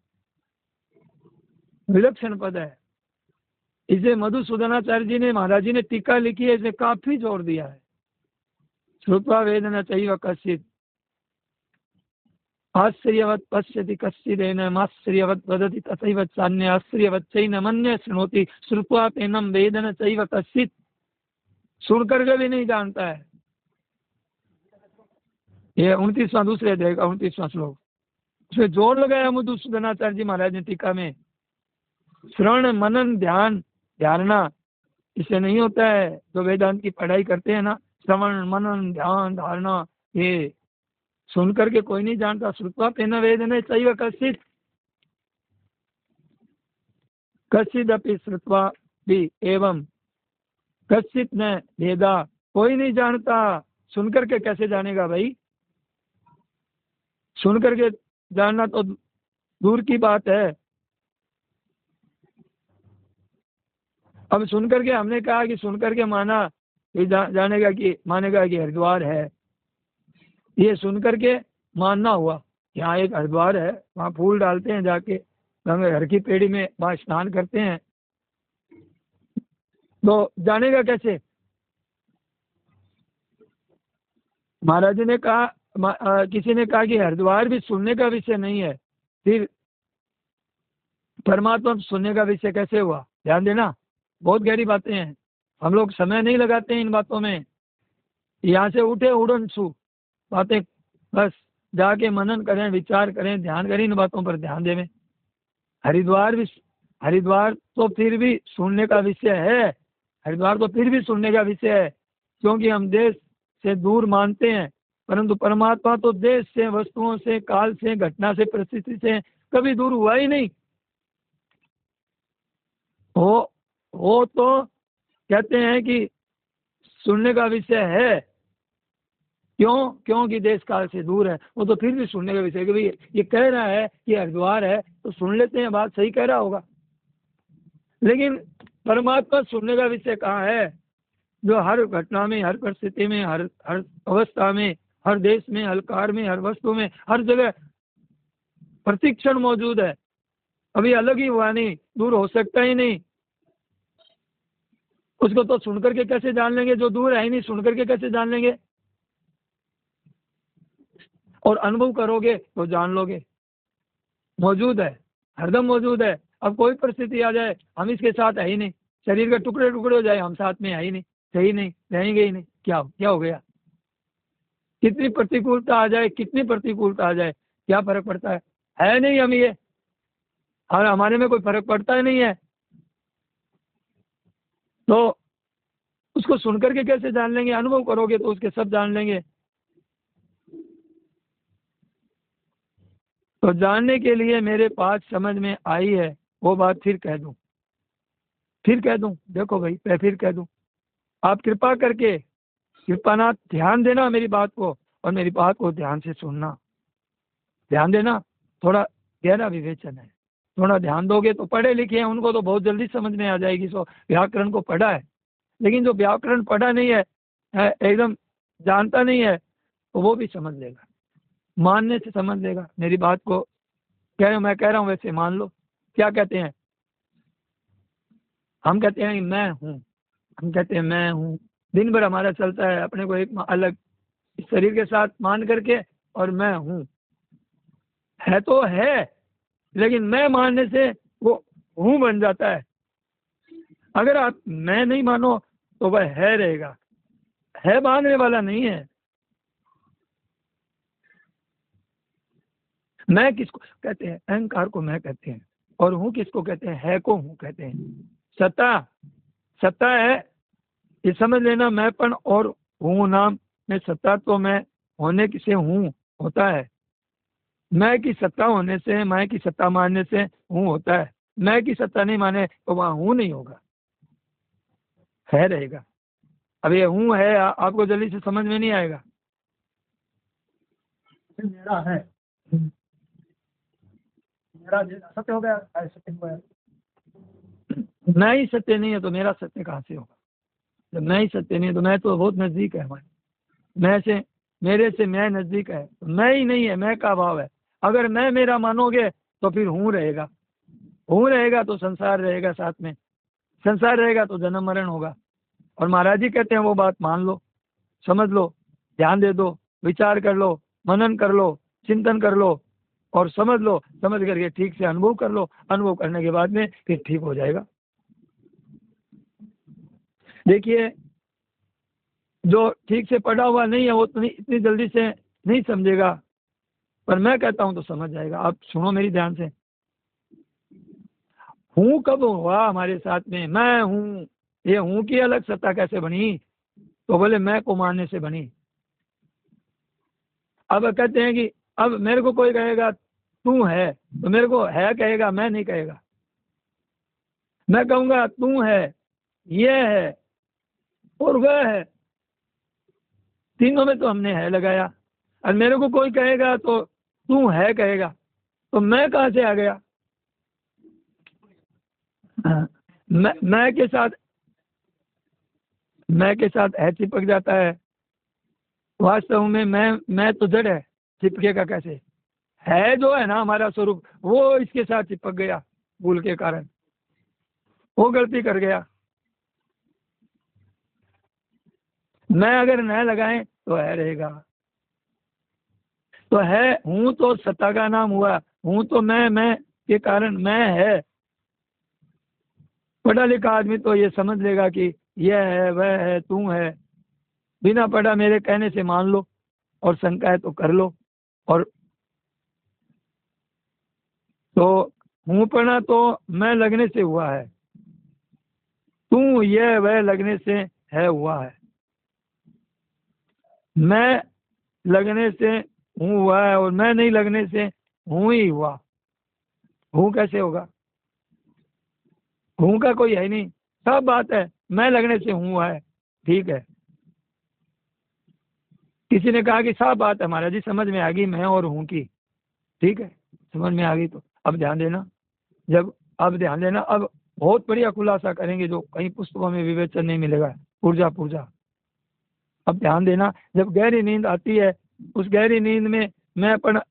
विलक्षण पद है। इसे मधुसूदनाचार्य जी ने, महाराज जी ने टीका लिखी है, इसने काफी जोर दिया है। श्रुत्वा वेद न चाहिए कश्चित, आश्चर्यवत् पश्यति कश्चिदेनम् आश्चर्यवत् वदति तथैव चान्य आश्चर्यवत् चैन मन्य शृणोति श्रुत्वा तेनम वेदन चैव कश्चित्। सुन करके भी नहीं जानता है। ये 29वां दूसरे अध्याय का 29वां श्लोक, उसमें जोर लगाया मधुसूदनाचार्य जी महाराज ने टीका में। श्रवण मनन ध्यान धारणा इससे नहीं होता है। जो वेदांत की पढ़ाई करते हैं ना, श्रवण मनन ध्यान धारणा, ये सुन करके कोई नहीं जानता। श्रुत्वा तेन वेदने चैव कश्चित्, कश्चिदपि श्रुत्वा भी एवं कश्चित् न वेदा, कोई नहीं जानता। सुन करके कैसे जानेगा भाई? सुन करके जानना तो दूर की बात है। अब सुन करके हमने कहा कि सुन करके माना ये जानेगा कि मानेगा कि हरिद्वार है। ये सुन करके मानना हुआ, यहाँ एक हरिद्वार है, वहाँ फूल डालते हैं, जाके गंगा हर की पेड़ी में वहाँ स्नान करते हैं, तो जानेगा कैसे? महाराज ने कहा, किसी ने कहा कि हरिद्वार भी सुनने का विषय नहीं है, फिर परमात्मा सुनने का विषय कैसे हुआ? ध्यान देना, बहुत गहरी बातें हैं। हम लोग समय नहीं लगाते हैं इन बातों में। यहाँ से उठे उड़न छू बातें, बस जाके मनन करें, विचार करें, ध्यान करें, इन बातों पर ध्यान देवें। हरिद्वार तो फिर भी सुनने का विषय है। हरिद्वार तो फिर भी सुनने का विषय है, क्योंकि हम देश से दूर मानते हैं, परंतु परमात्मा तो देश से, वस्तुओं से, काल से, घटना से, परिस्थिति से कभी दूर हुआ ही नहीं। वो तो कहते हैं कि सुनने का विषय है। क्यों? क्योंकि देश काल से दूर है। वो तो फिर भी सुनने का विषय है कि भाई ये कह रहा है कि हरिद्वार है, तो सुन लेते हैं, बात सही कह रहा होगा। लेकिन परमात्मा सुनने का विषय कहाँ है? जो हर घटना में, हर परिस्थिति में, हर अवस्था में, हर देश में, हर कार में, हर वस्तु में, हर जगह प्रतिक्षण मौजूद है। अभी अलग ही हुआ नहीं, दूर हो सकता ही नहीं। उसको तो सुन करके कैसे जान लेंगे? जो दूर है ही नहीं, सुन करके कैसे जान लेंगे? और अनुभव करोगे तो जान लोगे। मौजूद है, हरदम मौजूद है। अब कोई परिस्थिति आ जाए, हम इसके साथ है ही नहीं, शरीर के टुकड़े टुकड़े हो जाए, हम साथ में है ही नहीं, सही नहीं, रहेंगे ही नहीं। क्या हो गया? कितनी प्रतिकूलता आ जाए, कितनी प्रतिकूलता आ जाए, क्या फर्क पड़ता है नहीं हम ये, और हमारे में कोई फर्क पड़ता ही नहीं है। तो उसको सुन करके कैसे जान लेंगे? अनुभव करोगे तो उसके सब जान लेंगे। तो जानने के लिए मेरे पास समझ में आई है वो बात फिर कह दूं, देखो भाई, मैं फिर कह दूं। आप कृपा करके, कृपानाथ, ध्यान देना मेरी बात को, और मेरी बात को ध्यान से सुनना। ध्यान देना, थोड़ा गहरा विवेचन है, थोड़ा ध्यान दोगे तो पढ़े लिखे हैं उनको तो बहुत जल्दी समझ में आ जाएगी। सो व्याकरण को पढ़ा है, लेकिन जो व्याकरण पढ़ा नहीं है, एकदम जानता नहीं है, तो वो भी समझ लेगा, मानने से समझ लेगा। मेरी बात को मैं कह रहा हूँ वैसे मान लो। क्या कहते हैं? हम कहते हैं मैं हूँ, हम कहते हैं मैं हूँ, दिन भर हमारा चलता है अपने को एक अलग शरीर के साथ मान करके, और मैं हूँ है तो है, लेकिन मैं मानने से वो हूँ बन जाता है। अगर आप मैं नहीं मानो तो वह है रहेगा, है मानने वाला नहीं है। मैं किसको कहते हैं? अहंकार को मैं कहते हैं। और हूँ किसको कहते हैं? है को हूँ कहते हैं। सत्ता है, ये समझ लेना। मैंपन और हूँ नाम में सत्ता तो मैं होने से हूँ होता है। मैं की सत्ता होने से, मैं की सत्ता मानने से हूँ होता है। मैं की सत्ता नहीं माने तो वहाँ हूँ नहीं होगा, है रहेगा। अब ये हूँ है आपको जल्दी से समझ में नहीं आएगा। मेरा है, मेरा सत्य हो गया, सत्य हो गया। मैं ही सत्य नहीं है तो मेरा सत्य कहाँ से होगा? जब मैं ही सत्य नहीं है तो मैं तो बहुत नजदीक है हमारे, मैं से, मेरे से मैं नजदीक है, तो मैं ही नहीं है, मैं का अभाव है। अगर मैं मेरा मानोगे तो फिर हूँ रहेगा, हूँ रहेगा तो संसार रहेगा, साथ में संसार रहेगा तो जन्म मरण होगा। और महाराज जी कहते हैं वो बात मान लो, समझ लो, ध्यान दे दो, विचार कर लो, मनन कर लो, चिंतन कर लो, और समझ लो, समझ करके ठीक से अनुभव कर लो, अनुभव करने के बाद में फिर ठीक हो जाएगा। देखिए, जो ठीक से पढ़ा हुआ नहीं है वो इतनी जल्दी से नहीं समझेगा, पर मैं कहता हूं तो समझ जाएगा। आप सुनो मेरी ध्यान से। हूं कब हुआ हमारे साथ में? मैं हूं, ये हूं की अलग सत्ता कैसे बनी? तो बोले मैं को मानने से बनी। अब कहते हैं कि अब मेरे को कोई कहेगा तू है, तो मेरे को है कहेगा, मैं नहीं कहेगा। मैं कहूंगा तू है, ये है और वह है, तीनों में तो हमने है लगाया। और मेरे को कोई कहेगा तो तू है कहेगा, तो मैं कहां से आ गया? मैं के साथ है चिपक जाता है। वास्तव में मैं तो जड़ है, चिपकेगा कैसे? है जो है ना हमारा स्वरूप, वो इसके साथ चिपक गया भूल के कारण, वो गलती कर गया। मैं अगर न लगाएं तो है रहेगा। तो है, हूं तो सत्ता का नाम हुआ, हूं तो मैं के कारण मैं है। पढ़ा लिखा आदमी तो ये समझ लेगा कि यह है, वह है, तू है। बिना पढ़ा मेरे कहने से मान लो, और शंका है तो कर लो। और तो हूं पढ़ा तो मैं लगने से हुआ है, तू यह वह लगने से है हुआ है। मैं लगने से हूं हुआ है, और मैं नहीं लगने से हूं ही हुआ। हूं कैसे होगा? हूं का कोई है नहीं, सब बात है। मैं लगने से हूं हुआ है, ठीक है। किसी ने कहा कि साफ बात है महाराज जी, समझ में आ गई मैं और हूं की, ठीक है, समझ में आ गई। तो अब ध्यान देना, अब बहुत बढ़िया खुलासा करेंगे जो कहीं पुस्तकों में विवेचन नहीं मिलेगा। ऊर्जा पूर्जा। अब ध्यान देना, जब गहरी नींद आती है, उस गहरी नींद में मैं अपना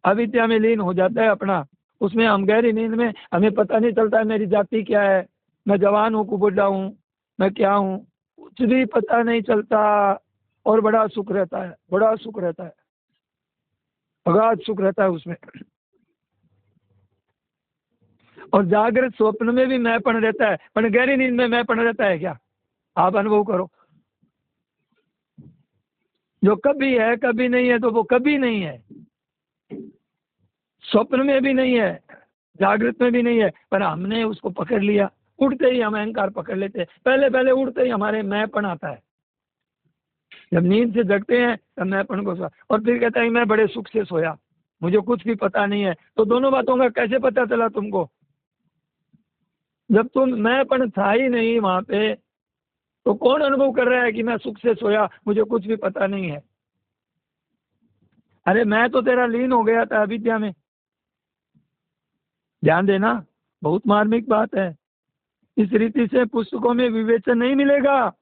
अविद्या में लीन हो जाता है अपना। उसमें हम गहरी नींद में हमें पता नहीं चलता है मेरी जाति क्या है, मैं जवान हूँ कि बुढ़ा हूँ, मैं क्या हूँ, कुछ भी पता नहीं चलता। और बड़ा सुख रहता है, बड़ा सुख रहता है, अगाध सुख रहता है उसमें। और जागृत स्वप्न में भी मैंपन रहता है, पर गहरी नींद में मैंपन रहता है क्या? आप अनुभव करो। जो कभी है कभी नहीं है, तो वो कभी नहीं है। स्वप्न में भी नहीं है, जागृत में भी नहीं है, पर हमने उसको पकड़ लिया। उड़ते ही हम अहंकार पकड़ लेते हैं। पहले पहले उड़ते ही हमारे मैंपन आता है। जब नींद से जगते हैं तब मैंपन को और फिर कहता है मैं बड़े सुख से सोया, मुझे कुछ भी पता नहीं है। तो दोनों बातों का कैसे पता चला तुमको? जब तुम मैंपन था ही नहीं वहां पे, तो कौन अनुभव कर रहा है कि मैं सुख से सोया, मुझे कुछ भी पता नहीं है? अरे मैं तो तेरा लीन हो गया था अविद्या में। ध्यान देना, बहुत मार्मिक बात है। इस रीति से पुस्तकों में विवेचन नहीं मिलेगा।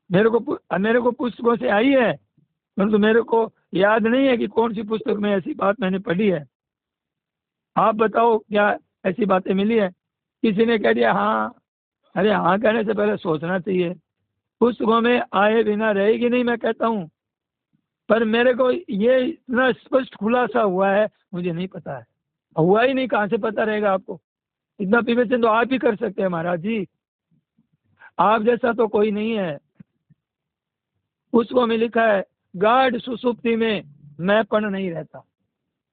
मेरे को पुस्तकों से आई है, परंतु मेरे को याद नहीं है कि कौन सी पुस्तक में ऐसी बात मैंने पढ़ी है। आप बताओ क्या ऐसी बातें मिली है? किसी ने कह दिया हाँ, अरे हाँ कहने से पहले सोचना चाहिए। पुस्तकों में आए बिना रहेगी नहीं, मैं कहता हूँ। पर मेरे को ये इतना स्पष्ट खुलासा हुआ है, मुझे नहीं पता है। हुआ ही नहीं, कहाँ से पता रहेगा आपको? इतना विवेचन तो आप ही कर सकते हैं महाराज जी, आप जैसा तो कोई नहीं है। पुस्तकों में लिखा है गाढ़ सुसुप्ति में मैंपन नहीं रहता,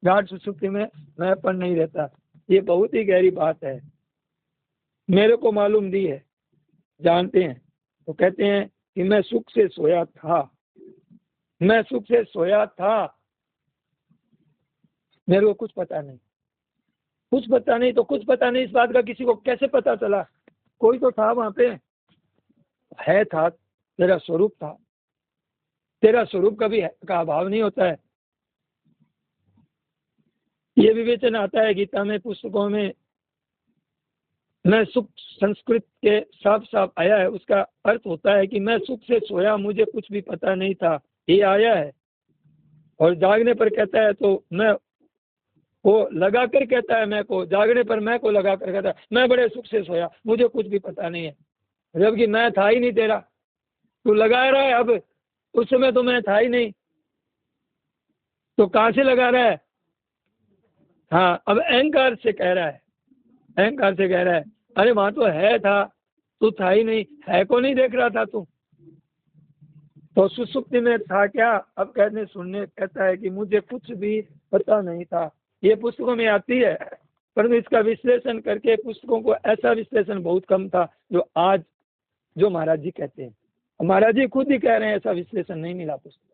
गाढ़ सुसुप्ति में मैंपन नहीं रहता। ये बहुत ही गहरी बात है, मेरे को मालूम दी है, जानते हैं। तो कहते हैं कि मैं सुख से सोया था, मैं सुख से सोया था, मेरे को कुछ पता नहीं, कुछ पता नहीं। तो कुछ पता नहीं इस बात का किसी को कैसे पता चला? कोई तो था वहां पे, है था, तेरा स्वरूप था। तेरा स्वरूप कभी का अभाव नहीं होता है। ये विवेचन आता है गीता में, पुस्तकों में। मैं सुख संस्कृत के साफ साफ आया है, उसका अर्थ होता है कि मैं सुख से सोया, मुझे कुछ भी पता नहीं था, ये आया है। और जागने पर कहता है तो मैं को लगा कर कहता है, मैं को जागने पर मैं को लगा कर कहता है मैं बड़े सुख से सोया, मुझे कुछ भी पता नहीं है। जबकि मैं था ही नहीं तेरा, तू लगा रहा है। अब उस समय तो मैं था ही नहीं, तो कहां से लगा रहा है? हाँ, अब अहंकार से कह रहा है, अहंकार से कह रहा है अरे वहां तो है था, तू था ही नहीं, है को नहीं देख रहा था तू, तो सुसुप्ति में था क्या? अब कहने सुनने कहता है कि मुझे कुछ भी पता नहीं था। ये पुस्तकों में आती है, परंतु इसका विश्लेषण करके पुस्तकों को ऐसा विश्लेषण बहुत कम था जो आज जो महाराज जी कहते हैं। महाराज जी खुद ही कह रहे हैं ऐसा विश्लेषण नहीं मिला पुस्तक।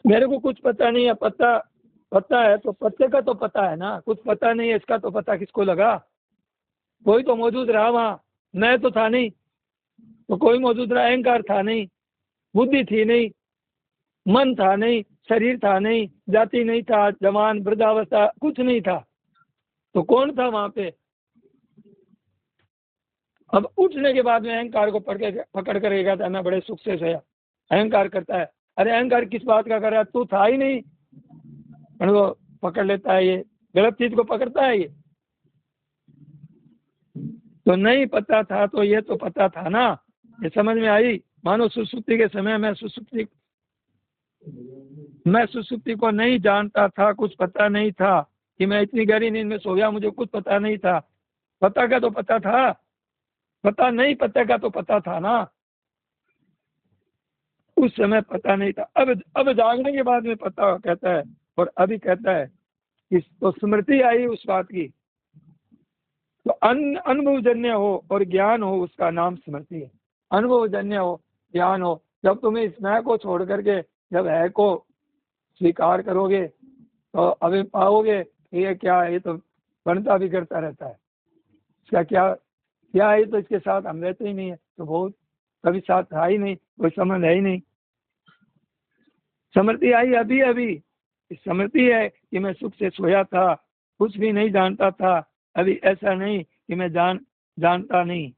मेरे को कुछ पता नहीं है, पता है तो पत्ते का तो पता है ना, कुछ पता नहीं है इसका तो पता किसको लगा? कोई तो मौजूद रहा वहां, मैं तो था नहीं, तो कोई मौजूद रहा, अहंकार था नहीं, बुद्धि थी नहीं, मन था नहीं, शरीर था नहीं, जाति नहीं था, जवान वृद्धावस्था कुछ नहीं था, तो कौन था वहां पे? अब उठने के बाद में अहंकार को पकड़ कर ये कहता है मैं बड़े सुख से सोया। अहंकार करता है, अरे अहंकार किस बात का कर रहा है, तू था ही नहीं, वो पकड़ लेता है, ये गलत चीज को पकड़ता है। ये तो नहीं पता था तो ये तो पता था ना, ये समझ में आई। मानो सुसुप्ति के समय मैं सुसुप्ति को नहीं जानता था, कुछ पता नहीं था कि मैं इतनी गहरी नींद में सो गया, मुझे कुछ पता नहीं था। पता का तो पता था, पता नहीं पता का तो पता था ना, उस समय पता नहीं था। अब जागने के बाद में पता कहता है, और अभी कहता है कि तो स्मृति आई उस बात की, तो अनुभवजन्य हो और ज्ञान हो, उसका नाम स्मृति है। अनुभवजन्य हो, ज्ञान हो, जब तुम्हें इस मैं को छोड़ करके जब है को स्वीकार करोगे तो अभी पाओगे ये क्या है, ये तो बनता भी करता रहता है, इसका क्या है, तो इसके साथ हम रहते ही नहीं है, तो बहुत कभी साथ था ही नहीं, कोई संबंध है ही नहीं। स्मृति आई अभी स्मृति है कि मैं सुख से सोया था, कुछ भी नहीं जानता था। अभी ऐसा नहीं कि मैं जानता नहीं,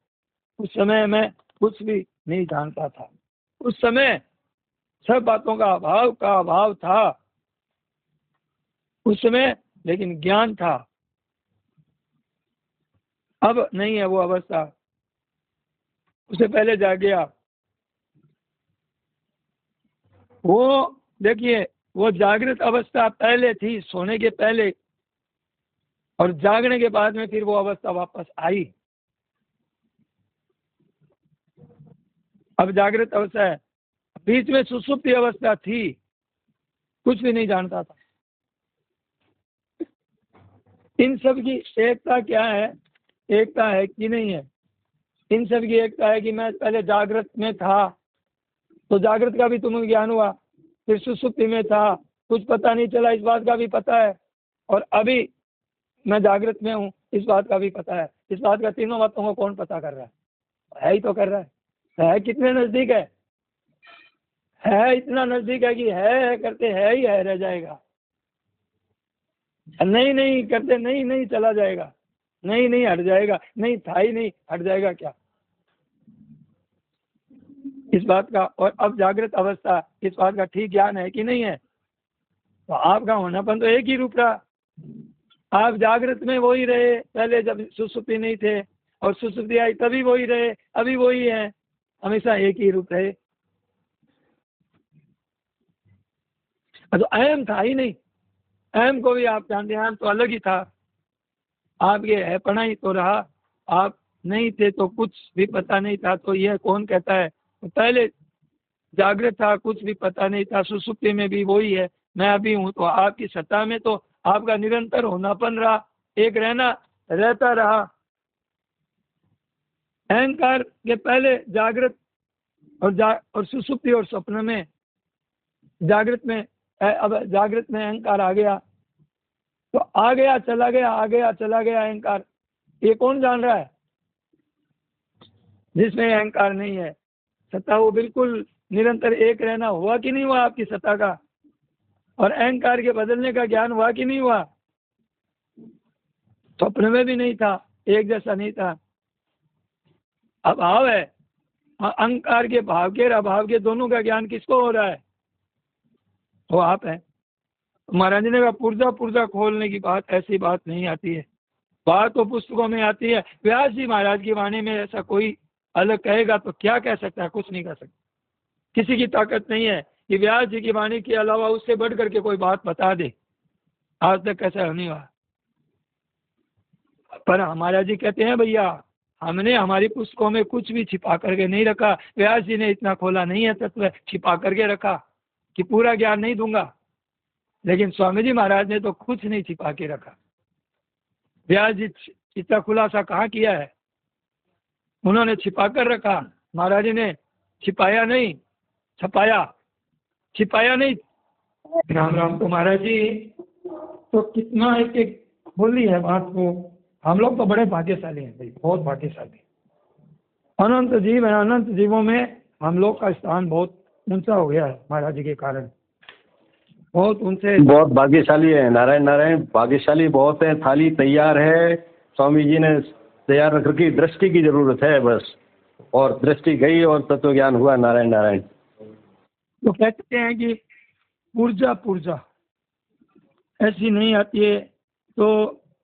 उस समय मैं कुछ भी नहीं जानता था, उस समय सब बातों का अभाव था उस समय, लेकिन ज्ञान था। अब नहीं है वो अवस्था, उससे पहले जा गया वो। देखिए वो जागृत अवस्था पहले थी, सोने के पहले, और जागने के बाद में फिर वो अवस्था वापस आई। अब जागृत अवस्था है, बीच में सुसुप्ति अवस्था थी, कुछ भी नहीं जानता था। इन सब की एकता क्या है, एकता है कि नहीं है? इन सब की एकता है कि मैं पहले जागृत में था तो जागृत का भी तुम्हें ज्ञान हुआ, फिर सुसुप्ति में था, कुछ पता नहीं चला, इस बात का भी पता है, और अभी मैं जागृत में हूँ, इस बात का भी पता है। इस बात का तीनों बातों को कौन पता कर रहा है ही तो कर रहा है कितने नजदीक है इतना नजदीक है कि है करते है ही है रह जाएगा, नहीं करते नहीं चला जाएगा, नहीं हट जाएगा, नहीं था ही नहीं हट जाएगा क्या, इस बात का। और अब जागृत अवस्था, इस बात का ठीक ज्ञान है कि नहीं है? तो आपका होनापन तो एक ही रूप रहा, आप जागृत में वही रहे पहले जब सुसुप्ति नहीं थे, और सुसुप्ति आई तभी वही रहे, अभी वही है, हमेशा एक ही रूप रहे। तो अहम था ही नहीं, अहम को भी आप जानते हैं, अहम तो अलग ही था। आप ये है पढ़ाई तो रहा, आप नहीं थे तो कुछ भी पता नहीं था, तो यह कौन कहता है? तो पहले जागृत था, कुछ भी पता नहीं था, सुसुप्ति में भी वही है, मैं अभी हूँ। तो आपकी सत्ता में तो आपका निरंतर होनापन रहा, एक रहता रहा। अहंकार के पहले जागृत और सुसुप्ति और स्वप्न में, जागृत में, अब जागृत में अहंकार आ गया, तो आ गया चला गया अहंकार। ये कौन जान रहा है? जिसमें अहंकार नहीं है, सत्ता वो बिल्कुल निरंतर एक रहना हुआ कि नहीं हुआ आपकी सत्ता का? और अहंकार के बदलने का ज्ञान हुआ कि नहीं हुआ? स्वप्न में भी नहीं था, एक जैसा नहीं था। अभाव है, अहंकार के भाव के और अभाव के दोनों का ज्ञान किसको हो रहा है? वो आप है। महाराज जी ने कहा पुर्जा खोलने की बात, ऐसी बात नहीं आती है, बात तो पुस्तकों में आती है। व्यास जी महाराज की वाणी में ऐसा कोई अलग कहेगा तो क्या कह सकता है? कुछ नहीं कह सकता, किसी की ताकत नहीं है कि व्यास जी की वाणी के अलावा उससे बढ़ करके कोई बात बता दे। आज तक ऐसा नहीं हुआ। पर हमारा जी कहते हैं भैया हमने हमारी पुस्तकों में कुछ भी छिपा करके नहीं रखा। व्यास जी ने इतना खोला नहीं है तत्व छिपा करके रखा कि पूरा ज्ञान नहीं दूंगा, लेकिन स्वामी जी महाराज ने तो कुछ नहीं छिपा के रखा। व्यास जी इतना खुलासा कहाँ किया है? उन्होंने छिपा कर रखा, महाराज जी ने छिपाया नहीं, छपाया, छिपाया नहीं। राम राम। तो महाराज जी तो कितना एक एक खोली है बात को। हम लोग तो बड़े भाग्यशाली हैं भाई, बहुत भाग्यशाली। अनंत जीव है, अनंत जीवों में हम लोग का स्थान बहुत ऊंचा हो गया है महाराज जी के कारण। बहुत उनसे बहुत भाग्यशाली है। नारायण नारायण, भाग्यशाली बहुत है। थाली तैयार है, स्वामी जी ने तैयार रख रखी। दृष्टि की जरूरत है बस, और दृष्टि गई और तत्व ज्ञान हुआ। नारायण नारायण। तो कहते हैं कि ऊर्जा पूर्जा ऐसी नहीं आती है तो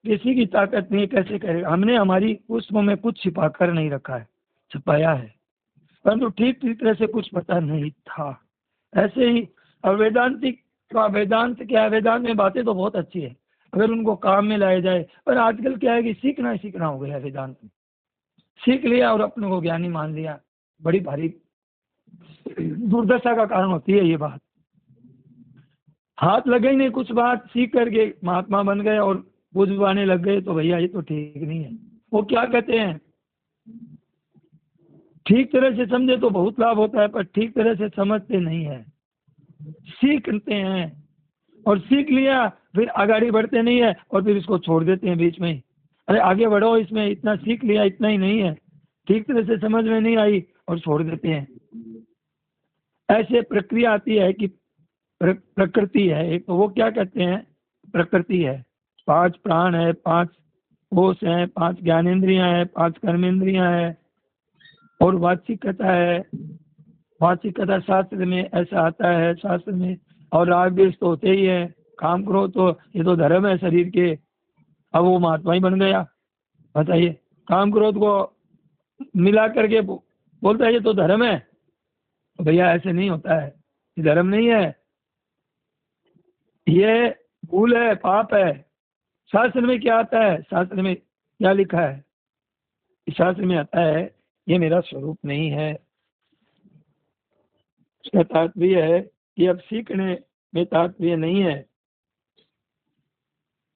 किसी की ताकत नहीं, कैसे करेगा। हमने हमारी पुस्तकों में कुछ छिपा कर नहीं रखा है, छुपाया है, परंतु ठीक तरह से कुछ पता नहीं था। ऐसे ही अब वेदांतिक का वेदांत क्या है? वेदांत में बातें तो बहुत अच्छी है अगर उनको काम में लाया जाए, पर आजकल क्या है कि सीखना ही सीखना हो गया है। वेदांत में सीख लिया और अपने को ज्ञानी मान लिया, बड़ी भारी दुर्दशा का कारण होती है ये बात। हाथ लगे ही नहीं, कुछ बात सीख करके महात्मा बन गए और बुझवाने लग गए, तो भैया ये तो ठीक नहीं है। वो क्या कहते हैं, ठीक तरह से समझे तो बहुत लाभ होता है, पर ठीक तरह से समझते नहीं है। सीखते हैं और सीख लिया, फिर आगे बढ़ते नहीं है और फिर इसको छोड़ देते हैं बीच में ही। अरे आगे बढ़ो, इसमें इतना सीख लिया, इतना ही नहीं है, ठीक तरह से समझ में नहीं आई और छोड़ देते हैं। ऐसे प्रक्रिया आती है कि प्रकृति है एक, तो वो क्या कहते हैं, प्रकृति है, 5 प्राण है, 5 कोश है, 5 ज्ञानेंद्रियां है, 5 कर्मेंद्रियां है, और वाचिकता है। वाचिकता शास्त्र में ऐसा आता है, शास्त्र में। और राग द्वेष तो होते ही है, काम क्रोध तो ये तो धर्म है शरीर के। अब वो महात्मा ही बन गया, बताइए। काम क्रोध को मिला करके बोलता है ये तो धर्म है। तो भैया ऐसे नहीं होता है, ये धर्म नहीं है, ये भूल है, पाप है। शास्त्र में क्या आता है, शास्त्र में क्या लिखा है? शास्त्र में आता है ये मेरा स्वरूप नहीं है। उसका तात्पर्य है कि अब सीखने में तात्पर्य नहीं है।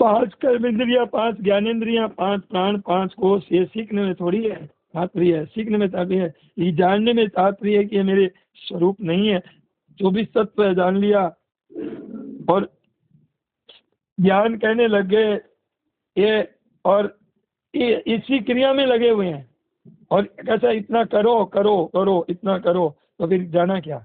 5 कर्मेंद्रियां, 5 ज्ञानेंद्रियां, 5 प्राण, 5 कोश, ये सीखने में थोड़ी है तात्पर्य है। सीखने में तात्पर्य है, ये जानने में तात्पर्य है कि ये मेरे स्वरूप नहीं है। 24 तत्व है, जान लिया और ज्ञान कहने लग गए ये, और ये इसी क्रिया में लगे हुए हैं। और कैसा, इतना करो करो करो, इतना करो, तो फिर जाना क्या?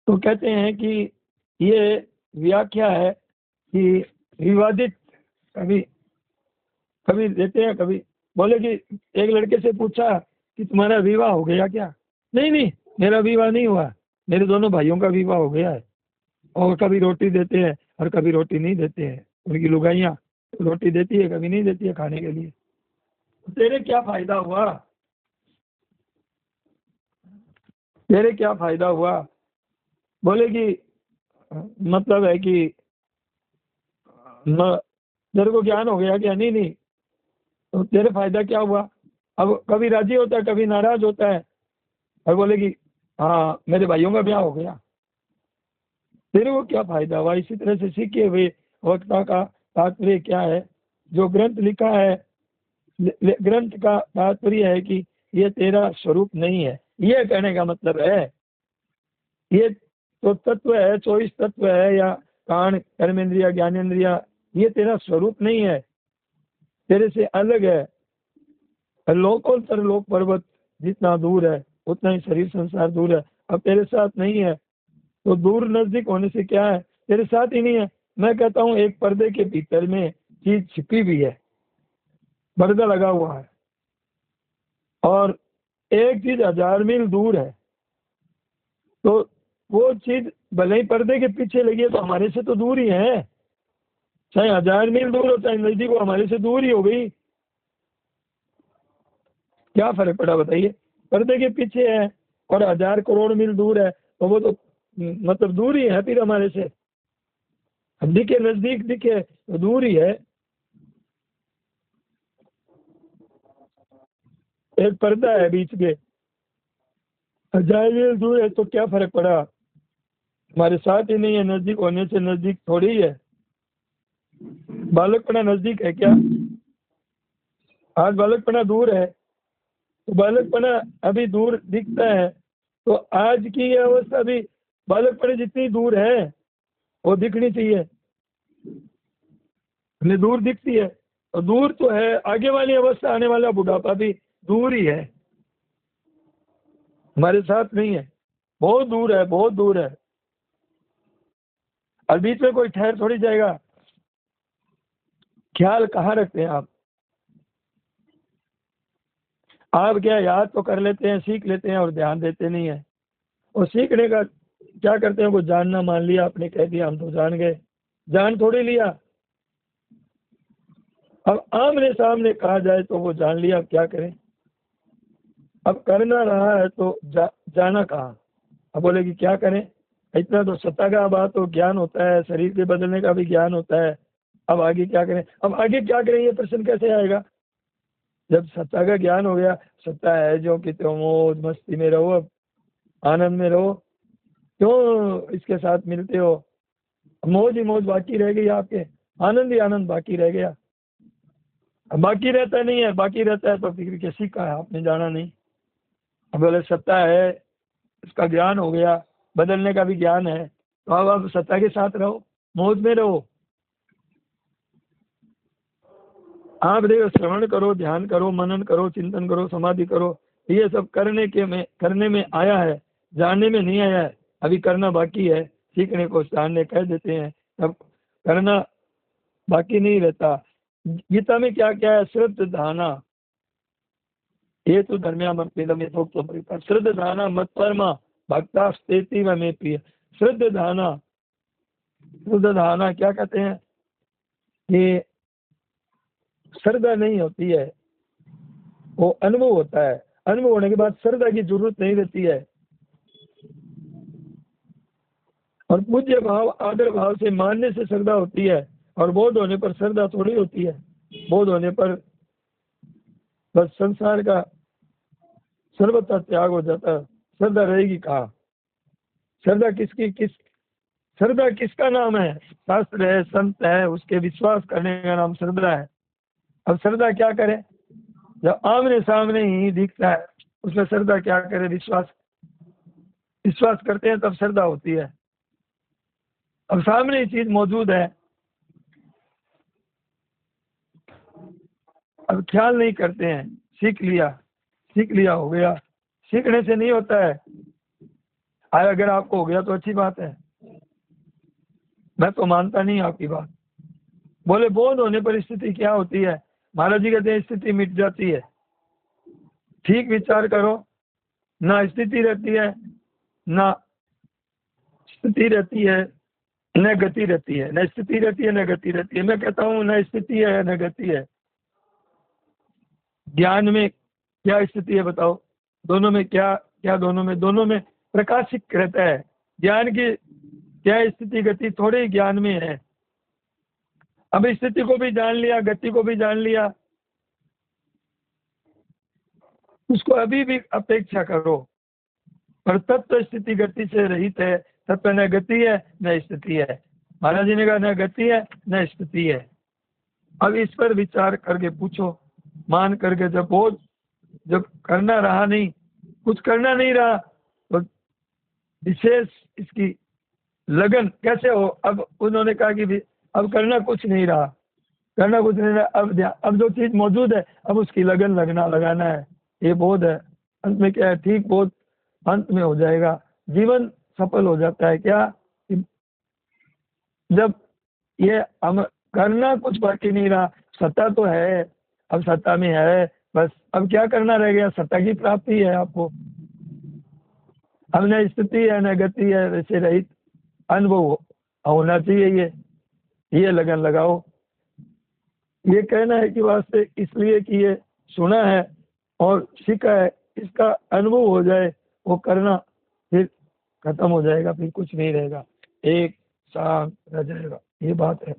तो कहते हैं कि ये व्याख्या है कि विवादित, कभी कभी देते हैं, कभी बोले कि एक लड़के से पूछा कि तुम्हारा विवाह हो गया क्या? नहीं नहीं, मेरा विवाह नहीं हुआ, मेरे दोनों भाइयों का विवाह हो गया है। और कभी रोटी देते हैं और कभी रोटी नहीं देते हैं। उनकी लुगाइयाँ रोटी देती है, कभी नहीं देती है खाने के लिए। तेरे क्या फायदा हुआ, तेरे क्या फायदा हुआ? बोले कि मतलब है कि तेरे को ज्ञान हो गया क्या? नहीं नहीं, तो तेरे फायदा क्या हुआ? अब कभी राजी होता है, कभी नाराज होता है, और बोले कि हाँ मेरे भाइयों का ब्याह हो गया। तेरे को क्या फायदा हुआ? इसी तरह से सीखे हुए वक्ता का तात्पर्य क्या है? जो ग्रंथ लिखा है, ग्रंथ का तात्पर्य है कि ये तेरा स्वरूप नहीं है। ये कहने का मतलब है ये तो तत्व है, 24 तत्व है, या कान, कर्मेंद्रिया, ज्ञानेंद्रिया, ये तेरा स्वरूप नहीं है, तेरे से अलग है। लोकोत्तर लोक पर्वत जितना दूर है उतना ही शरीर संसार दूर है। अब तेरे साथ नहीं है, तो दूर नजदीक होने से क्या है, तेरे साथ ही नहीं है। मैं कहता हूँ एक पर्दे के भीतर में चीज छिपी भी है, पर्दा लगा हुआ है, और एक चीज 1000 मील दूर है। तो वो चीज भले ही पर्दे के पीछे लगी है तो हमारे से तो दूर ही है। चाहे 1000 मील दूर हो चाहे नजदीक हो, हमारे से दूर ही हो गई, क्या फर्क पड़ा बताइए। पर्दे के पीछे है और 1000 करोड़ मील दूर है, तो वो तो मतलब दूर ही है फिर हमारे से। अब दिखे नजदीक दिखे तो दूर ही है। एक पर्दा है बीच में, 1000 मील दूर है, तो क्या फर्क पड़ा, हमारे साथ ही नहीं है, नजदीक होने से नजदीक थोड़ी ही है। बालकपना नजदीक है क्या? आज बालकपना दूर है, तो बालकपना अभी दूर दिखता है, तो आज की ये अवस्था भी बालकपने जितनी दूर है वो दिखनी चाहिए, हमें दूर दिखती है। और दूर तो है, आगे वाली अवस्था आने वाला बुढ़ापा भी दूर ही है, हमारे साथ नहीं है, बहुत दूर है, बहुत दूर है। और बीच में कोई ठहर थोड़ी जाएगा। ख्याल कहाँ रखते हैं आप क्या याद तो कर लेते हैं, सीख लेते हैं और ध्यान देते नहीं है। और सीखने का क्या करते हैं, वो जानना मान लिया, आपने कह दिया हम तो जान गए, जान थोड़ी लिया। अब आमने सामने कहा जाए तो वो जान लिया, अब क्या करें। अब करना रहा है तो जाना कहाँ। अब बोले कि क्या करें, इतना तो सत्ता का बात तो ज्ञान होता है, शरीर के बदलने का भी ज्ञान होता है, अब आगे क्या करें। अब आगे क्या करें ये प्रश्न कैसे आएगा, जब सत्ता का ज्ञान हो गया। सत्ता है जो कि तुम मौज मस्ती में रहो, अब आनंद में रहो, क्यों इसके साथ मिलते हो। मौज ही मौज बाकी रह गई आपके, आनंद ही आनंद बाकी रह गया। अब बाकी रहता नहीं है, बाकी रहता है तो फिर किसी का है, आपने जाना नहीं। अब बोले सत्ता है, इसका ज्ञान हो गया, बदलने का भी ज्ञान है, तो अब आप सत्ता के साथ रहो, मौज में रहो। आप देखो, श्रवण करो, ध्यान करो, मनन करो, चिंतन करो, समाधि करो, ये सब करने में आया है, जानने में नहीं आया है। अभी करना बाकी है, सीखने को जानने कह देते हैं, तब करना बाकी नहीं रहता। गीता में क्या क्या है, श्रद्धाना ये तो धर्म्याम श्रद्धाना मत परमा भक्ता स्तेति व में प्रिय। श्रद्धाना क्या कहते हैं कि श्रद्धा नहीं होती है, वो अनुभव होता है, अनुभव होने के बाद श्रद्धा की जरूरत नहीं रहती है। और पूज्य भाव आदर भाव से मानने से श्रद्धा होती है, और बोध होने पर श्रद्धा थोड़ी होती है। बोध होने पर बस संसार का सर्वथा त्याग हो जाता है, श्रद्धा रहेगी कहाँ। श्रद्धा श्रद्धा किसका नाम है, शास्त्र है, संत है, उसके विश्वास करने का नाम श्रद्धा है। अब श्रद्धा क्या करे, जब आमने सामने ही दिखता है उसमें श्रद्धा क्या करे, विश्वास करते हैं तब श्रद्धा होती है। अब सामने ही चीज मौजूद है, अब ख्याल नहीं करते हैं, सीख लिया हो गया। सीखने से नहीं होता है, अगर आपको हो गया तो अच्छी बात है, मैं तो मानता नहीं आपकी बात। बोले बोध होने पर स्थिति क्या होती है, महाराज जी कहते हैं स्थिति मिट जाती है। ठीक विचार करो, ना स्थिति रहती है, ना स्थिति रहती है, न गति रहती है, न स्थिति रहती है, न गति रहती है। मैं कहता हूँ न स्थिति है न गति है। ज्ञान में क्या स्थिति है बताओ, दोनों में क्या दोनों में प्रकाशित रहता है। ज्ञान की क्या स्थिति गति थोड़ी ज्ञान में है। अब स्थिति को भी जान लिया, गति को भी जान लिया, उसको अभी भी अपेक्षा करो, पर तत्व स्थिति गति से रहित है, तत्व न गति है न स्थिति है। महाराज जी ने कहा न गति है न स्थिति है। अब इस पर विचार करके पूछो, मान करके जब करना रहा नहीं, कुछ करना नहीं रहा, तो विशेष इसकी लगन कैसे हो। अब उन्होंने कहा कि अब करना कुछ नहीं रहा, अब जो चीज मौजूद है अब उसकी लगन लगाना है, ये बोध है। अंत में क्या है, ठीक बोध अंत में हो जाएगा, जीवन सफल हो जाता है। क्या, जब ये हम करना कुछ बाकी नहीं रहा, सत्ता तो है, अब सत्ता में है, बस अब क्या करना रह गया, सत्ता की प्राप्ति है आपको। अब न स्थिति है न गति है, वैसे रहित अनुभव होना चाहिए। ये ये लगन लगाओ। ये कहना है कि वास्ते इसलिए कि ये सुना है और सीखा है, इसका अनुभव हो जाए, वो करना, फिर खत्म हो जाएगा, फिर कुछ नहीं रहेगा, एक साथ रह जाएगा। ये बात है।